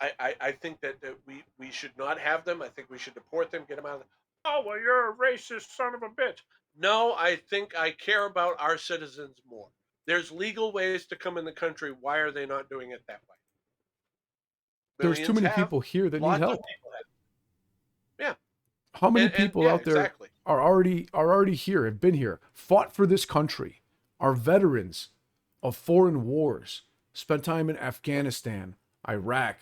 I think that we should not have them. I think we should deport them, get them out of the. Oh, well, you're a racist son of a bitch. No, I think I care about our citizens more. There's legal ways to come in the country. Why are they not doing it that way? There's too many people here that need help. Yeah. How many people out there exactly. are already here, have been here, fought for this country, are veterans of foreign wars, spent time in Afghanistan, Iraq,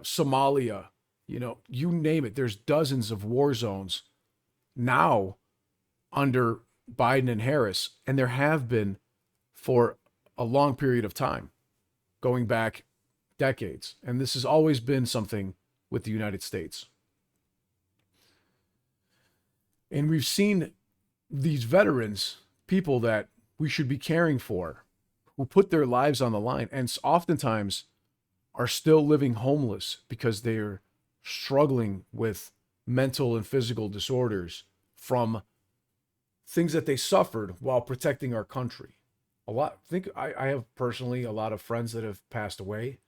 Somalia, you name it. There's dozens of war zones now under Biden and Harris, and there have been for a long period of time, going back decades. And this has always been something with the United States. And we've seen these veterans, people that we should be caring for, who put their lives on the line and oftentimes are still living homeless because they're struggling with mental and physical disorders from things that they suffered while protecting our country. I have personally a lot of friends that have passed away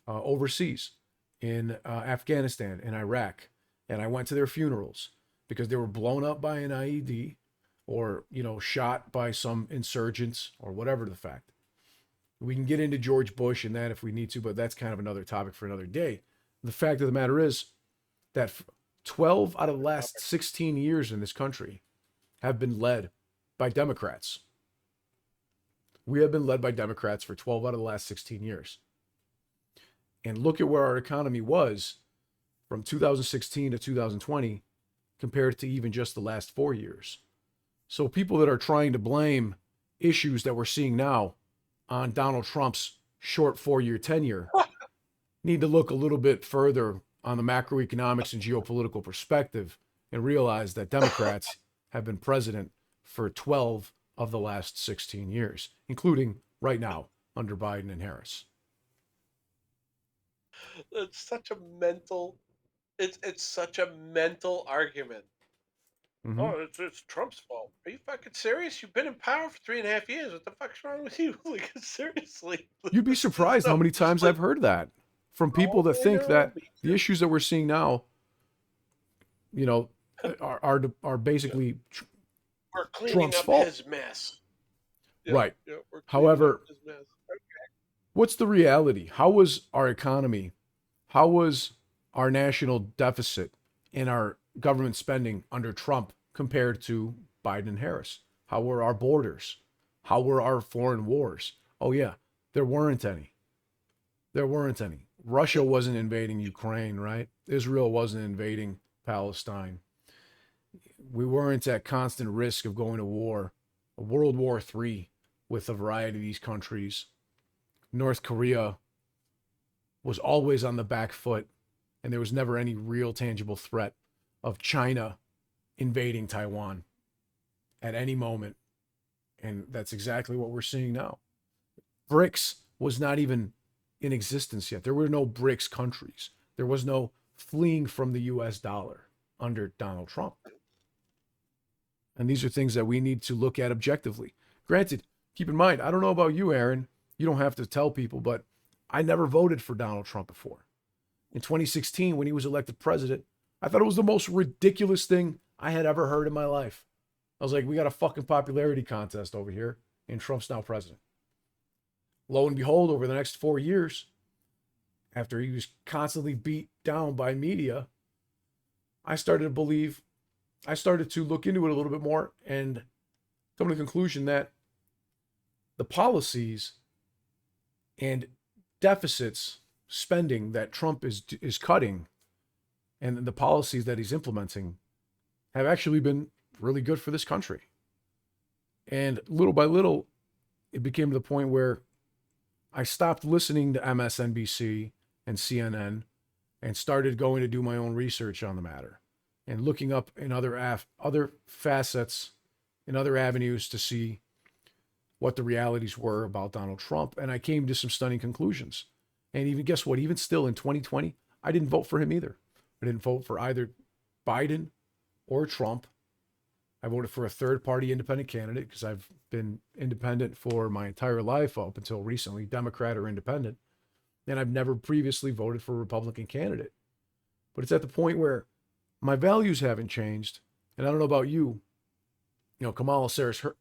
overseas in Afghanistan and Iraq, and I went to their funerals because they were blown up by an IED or, shot by some insurgents or whatever the fact. We can get into George Bush and that if we need to, but that's kind of another topic for another day. The fact of the matter is that 12 out of the last 16 years in this country have been led by Democrats. We have been led by Democrats for 12 out of the last 16 years. And look at where our economy was from 2016 to 2020 compared to even just the last 4 years. So people that are trying to blame issues that we're seeing now on Donald Trump's short 4-year tenure need to look a little bit further on the macroeconomics and geopolitical perspective and realize that Democrats have been president for 12 of the last 16 years, including right now under Biden and Harris. It's such a mental. It's such a mental argument. Mhm. Oh, it's Trump's fault. Are you fucking serious? You've been in power for 3.5 years. What the fuck's wrong with you? Like, seriously. You'd be surprised how many times I've heard that from people that think that the issues that we're seeing now, you know, are basically We're cleaning Trump's up fault. his mess. Right. Yeah, we're cleaning However, up his mess. what's the reality? How was our economy? How was our national deficit and our government spending under Trump compared to Biden and Harris? How were our borders? How were our foreign wars? Oh, yeah, there weren't any. There weren't any. Russia wasn't invading Ukraine, right? Israel wasn't invading Palestine. We weren't at constant risk of going to war, a World War III with a variety of these countries. North Korea was always on the back foot, and there was never any real tangible threat of China invading Taiwan at any moment. And that's exactly what we're seeing now. BRICS was not even in existence yet. There were no BRICS countries. There was no fleeing from the US dollar under Donald Trump. And these are things that we need to look at objectively. Granted, keep in mind, I don't know about you, Aaron. You don't have to tell people, but I never voted for Donald Trump before. In 2016, when he was elected president, I thought it was the most ridiculous thing I had ever heard in my life. I was like, we got a fucking popularity contest over here, and Trump's now president. Lo and behold, over the next 4 years, after he was constantly beat down by media, I started to look into it a little bit more and come to the conclusion that the policies and deficits spending that Trump is cutting and the policies that he's implementing have actually been really good for this country. And little by little, it became to the point where I stopped listening to MSNBC and CNN and started going to do my own research on the matter and looking up in other facets and other avenues to see what the realities were about Donald Trump. And I came to some stunning conclusions. And even guess what? Even still in 2020, I didn't vote for him either. I didn't vote for either Biden or Trump. I voted for a third-party independent candidate because I've been independent for my entire life up until recently, Democrat or independent. And I've never previously voted for a Republican candidate. But it's at the point where my values haven't changed. And I don't know about you. You know, Kamala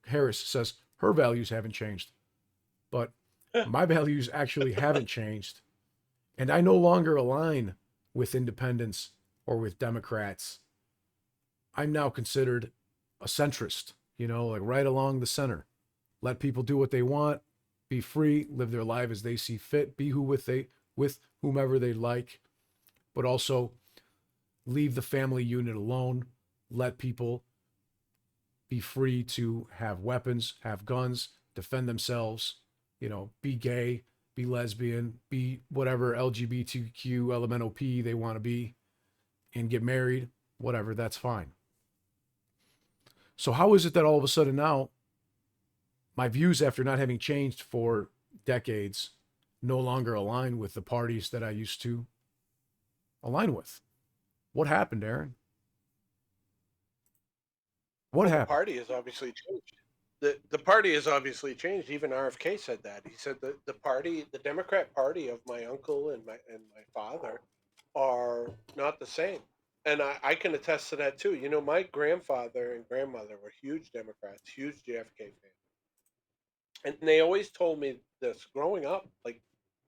Harris says her values haven't changed. But my values actually haven't changed. And I no longer align with independents or with Democrats. I'm now considered a centrist, you know, like right along the center. Let people do what they want, be free, live their life as they see fit, be with whomever they like, but also leave the family unit alone. Let people be free to have weapons, have guns, defend themselves, you know, be gay, be lesbian, be whatever LGBTQ, LMNOP they want to be, and get married, whatever, that's fine. So how is it that all of a sudden now, my views after not having changed for decades no longer align with the parties that I used to align with? What happened, Aaron? What happened? The party has obviously changed. The party has obviously changed. Even RFK said that. He said that the party, the Democrat Party of my uncle and my father, are not the same. And I can attest to that too. You know, my grandfather and grandmother were huge Democrats, huge JFK fans. And they always told me this growing up.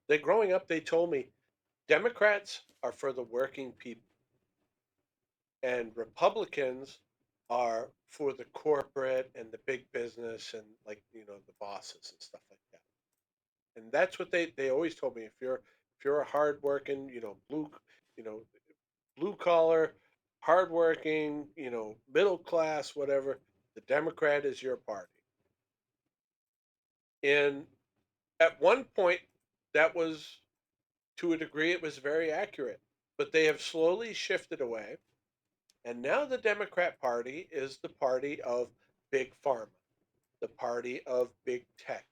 They told me Democrats are for the working people and Republicans are for the corporate and the big business and, like, the bosses and stuff like that. And that's what they always told me. If you're a hardworking, you know, blue collar, hardworking, middle class, whatever, the Democrat is your party. And at one point, that was, to a degree, it was very accurate. But they have slowly shifted away. And now the Democrat Party is the party of big pharma, the party of big tech,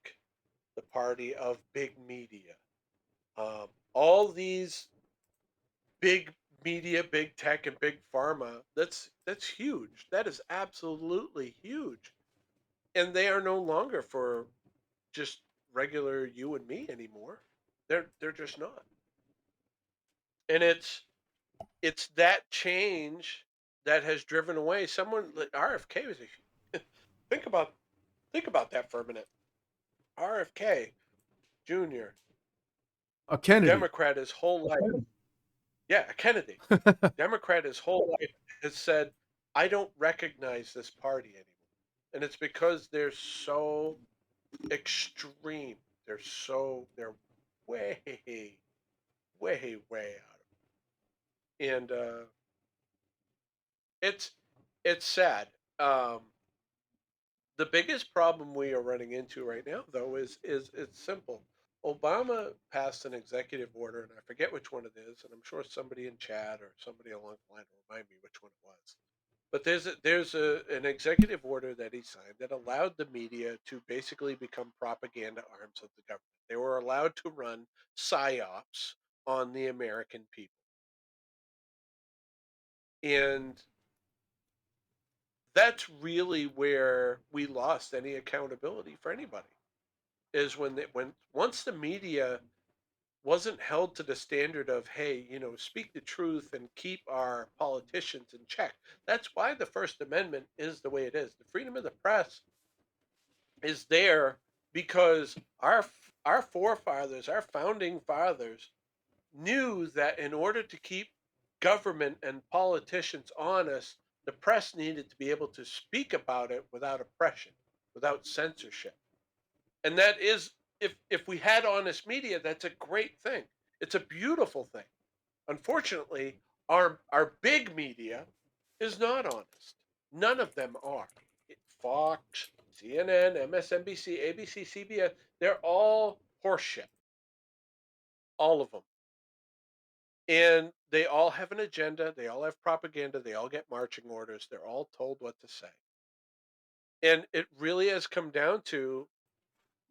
the party of big media. All these big media, big tech, and big pharma, that's huge. That is absolutely huge. And they are no longer for just regular you and me anymore. They're just not. And it's that change that has driven away someone like RFK was a think about think about that for a minute. RFK Jr., A Kennedy. Democrat his whole life. Yeah, Kennedy. Democrat his whole life has said, I don't recognize this party anymore. And it's because they're so extreme. They're way, way, way out of it. And it's it's sad. Um, the biggest problem we are running into right now, though, is it's simple. Obama passed an executive order, and I forget which one it is, and I'm sure somebody in chat or somebody along the line will remind me which one it was. But an executive order that he signed that allowed the media to basically become propaganda arms of the government. They were allowed to run psyops on the American people, and that's really where we lost any accountability for anybody. Is when once the media wasn't held to the standard of, hey, speak the truth and keep our politicians in check. That's why the First Amendment is the way it is. The freedom of the press is there because our forefathers, our founding fathers, knew that in order to keep government and politicians honest, the press needed to be able to speak about it without oppression, without censorship. And that is, if we had honest media, that's a great thing. It's a beautiful thing. Unfortunately, our big media is not honest. None of them are. Fox, CNN, MSNBC, ABC, CBS, they're all horseshit. All of them. And they all have an agenda, they all have propaganda, they all get marching orders, they're all told what to say. And it really has come down to,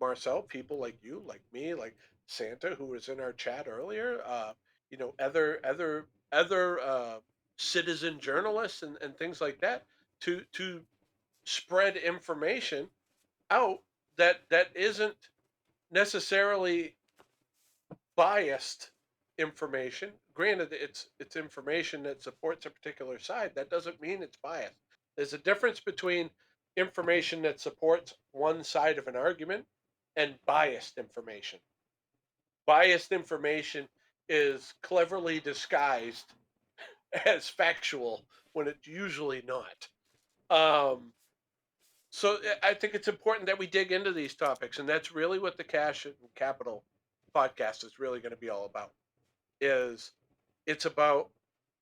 Marcel, people like you, like me, like Santa, who was in our chat earlier, other citizen journalists and things like that, to spread information out that isn't necessarily biased information. Granted, it's information that supports a particular side. That doesn't mean it's biased. There's a difference between information that supports one side of an argument and biased information. Biased information is cleverly disguised as factual when it's usually not. Um, so I think it's important that we dig into these topics, and that's really what the Cash and Capital podcast is really going to be all about. Is it's about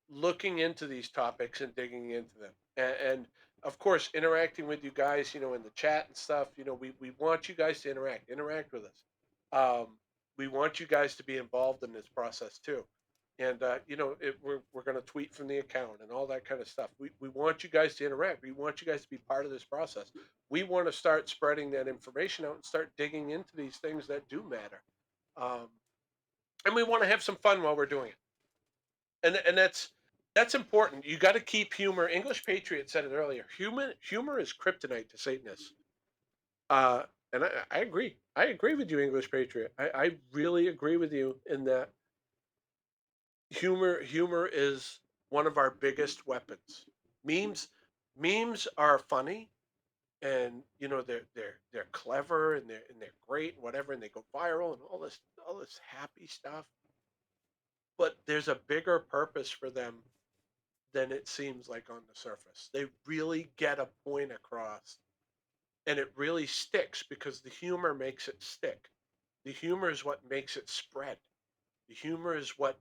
looking into these topics and digging into them, and of course interacting with you guys, in the chat and stuff. We want you guys to interact with us. We want you guys to be involved in this process too. And we're going to tweet from the account and all that kind of stuff. We want you guys to interact. We want you guys to be part of this process. We want to start spreading that information out and start digging into these things that do matter. um, and we want to have some fun while we're doing it. And that's important. You got to keep humor. English Patriot said it earlier. Humor is kryptonite to Satanists. Uh, and I agree. I agree with you, English Patriot. I really agree with you in that humor is one of our biggest weapons. Memes memes are funny, and they're clever, and they're great and whatever, and they go viral and all this happy stuff. But there's a bigger purpose for them than it seems like on the surface. They really get a point across, and it really sticks because the humor makes it stick. The humor is what makes it spread. The humor is what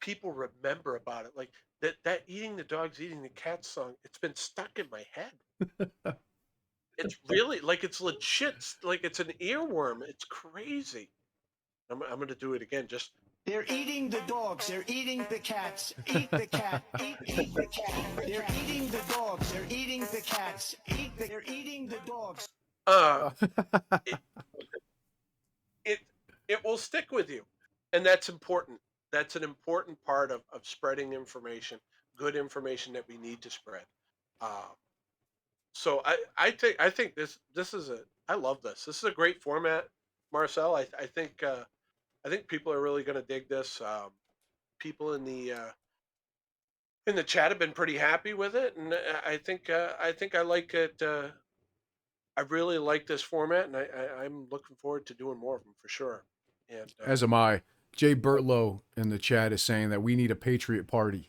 people remember about it. Like that eating the dogs, eating the cats song. It's been stuck in my head. It's really like it's legit. Like it's an earworm. It's crazy. I'm going to do it again. Just They're eating the dogs. They're eating the cats. Eat the cat. Eat the cat. They're eating the dogs. They're eating the cats. They're eating the dogs. it, it it will stick with you, and that's important. That's an important part of spreading information, good information that we need to spread. Uh, so I think this is a I love this. This is a great format, Marcel. I think people are really going to dig this. People in the chat have been pretty happy with it, and I think I like it. I really like this format, and I'm looking forward to doing more of them for sure. And As am I. Jay Bertlow in the chat is saying that we need a Patriot Party.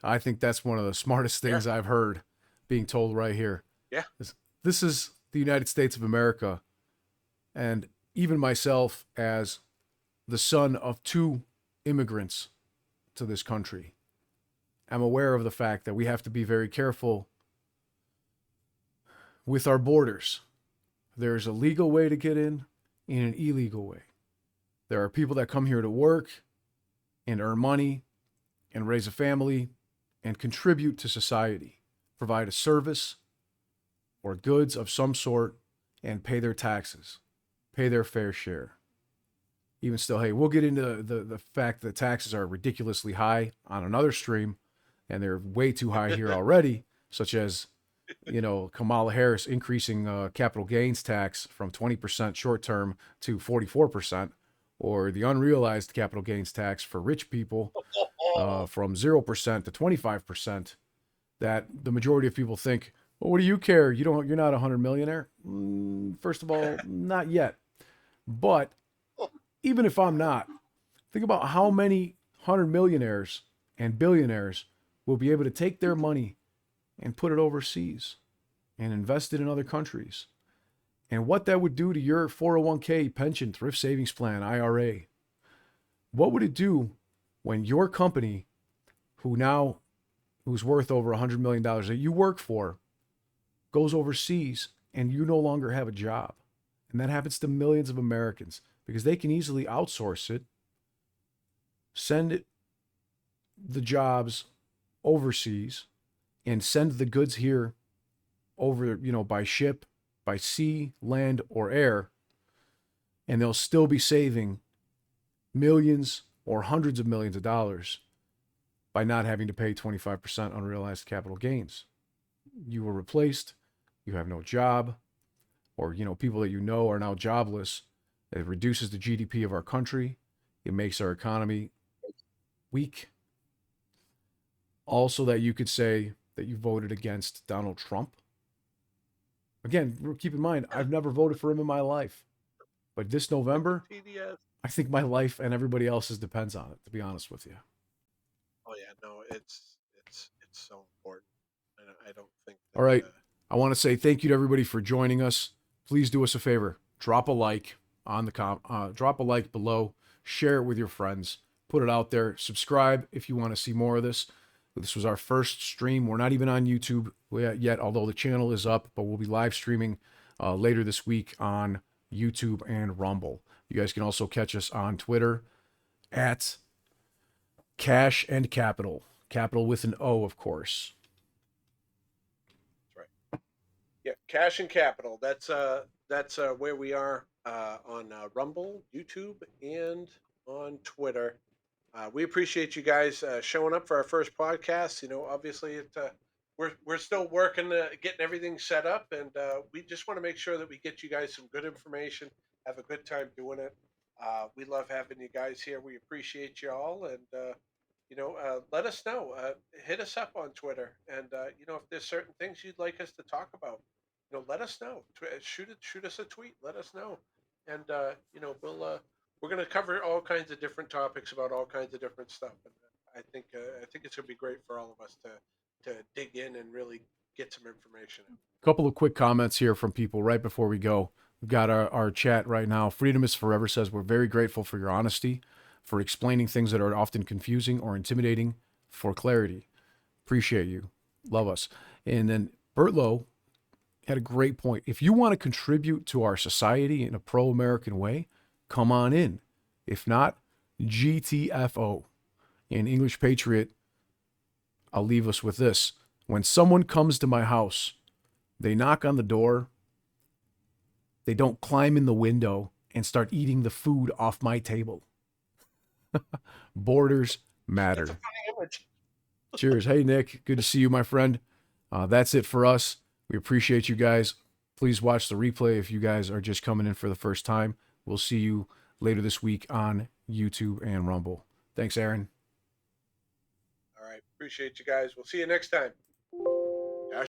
I think that's one of the smartest things I've heard being told right here. Yeah. This is the United States of America. And even myself, as the son of 2 immigrants to this country, I'm aware of the fact that we have to be very careful with our borders. There's a legal way to get in and an illegal way. There are people that come here to work and earn money and raise a family and contribute to society, provide a service or goods of some sort, and pay their taxes, pay their fair share. Even still, hey, we'll get into the fact that taxes are ridiculously high on another stream, and they're way too high here already, such as, Kamala Harris increasing capital gains tax from 20% short term to 44%, or the unrealized capital gains tax for rich people from 0% to 25%, that the majority of people think, well, what do you care? You're not a 100 millionaire. First of all, not yet. But even if I'm not, think about how many 100 millionaires and billionaires will be able to take their money and put it overseas and invest it in other countries. And what that would do to your 401k, pension, thrift savings plan, IRA. What would it do when your company, who's worth over $100 million that you work for, goes overseas and you no longer have a job? And that happens to millions of Americans because they can easily outsource it, send the jobs overseas, and send the goods here over, by ship, by sea, land, or air, and they'll still be saving millions or hundreds of millions of dollars by not having to pay 25% unrealized capital gains. You were replaced, you have no job, or people that are now jobless. It reduces the GDP of our country. It makes our economy weak. Also, that you could say that you voted against Donald Trump. Again, keep in mind, I've never voted for him in my life. But this November, I think my life and everybody else's depends on it, to be honest with you. oh yeah, no, it's so important. And I don't think that, all right. I want to say thank you to everybody for joining us. Please do us a favor. Drop a like on the drop a like below. Share it with your friends. Put it out there. Subscribe if you want to see more of this. This was our first stream. We're not even on YouTube yet, although the channel is up, but we'll be live streaming later this week on YouTube and Rumble. You guys can also catch us on Twitter at Cash and Capital. Capital with an O, of course. That's right. Yeah, Cash and Capital. That's where we are on Rumble, YouTube, and on Twitter. We appreciate you guys showing up for our first podcast. Obviously, we're still working, getting everything set up, and we just want to make sure that we get you guys some good information, have a good time doing it. We love having you guys here. We appreciate you all, and let us know. Hit us up on Twitter, and if there's certain things you'd like us to talk about, let us know. Shoot us a tweet. Let us know, and we're going to cover all kinds of different topics about all kinds of different stuff. And I think it's gonna be great for all of us to dig in and really get some information. Couple of quick comments here from people right before we go. We've got our chat right now. Freedom is Forever says, we're very grateful for your honesty, for explaining things that are often confusing or intimidating for clarity. Appreciate you. Love us. And then Bert Lowe had a great point. If you want to contribute to our society in a pro-American way, come on in. If not, GTFO. And English Patriot, I'll leave us with this. When someone comes to my house, they knock on the door, they don't climb in the window and start eating the food off my table. Borders matter. That's a funny image. Cheers. Hey, Nick. Good to see you, my friend. That's it for us. We appreciate you guys. Please watch the replay if you guys are just coming in for the first time. We'll see you later this week on YouTube and Rumble. Thanks, Aaron. All right. Appreciate you guys. We'll see you next time.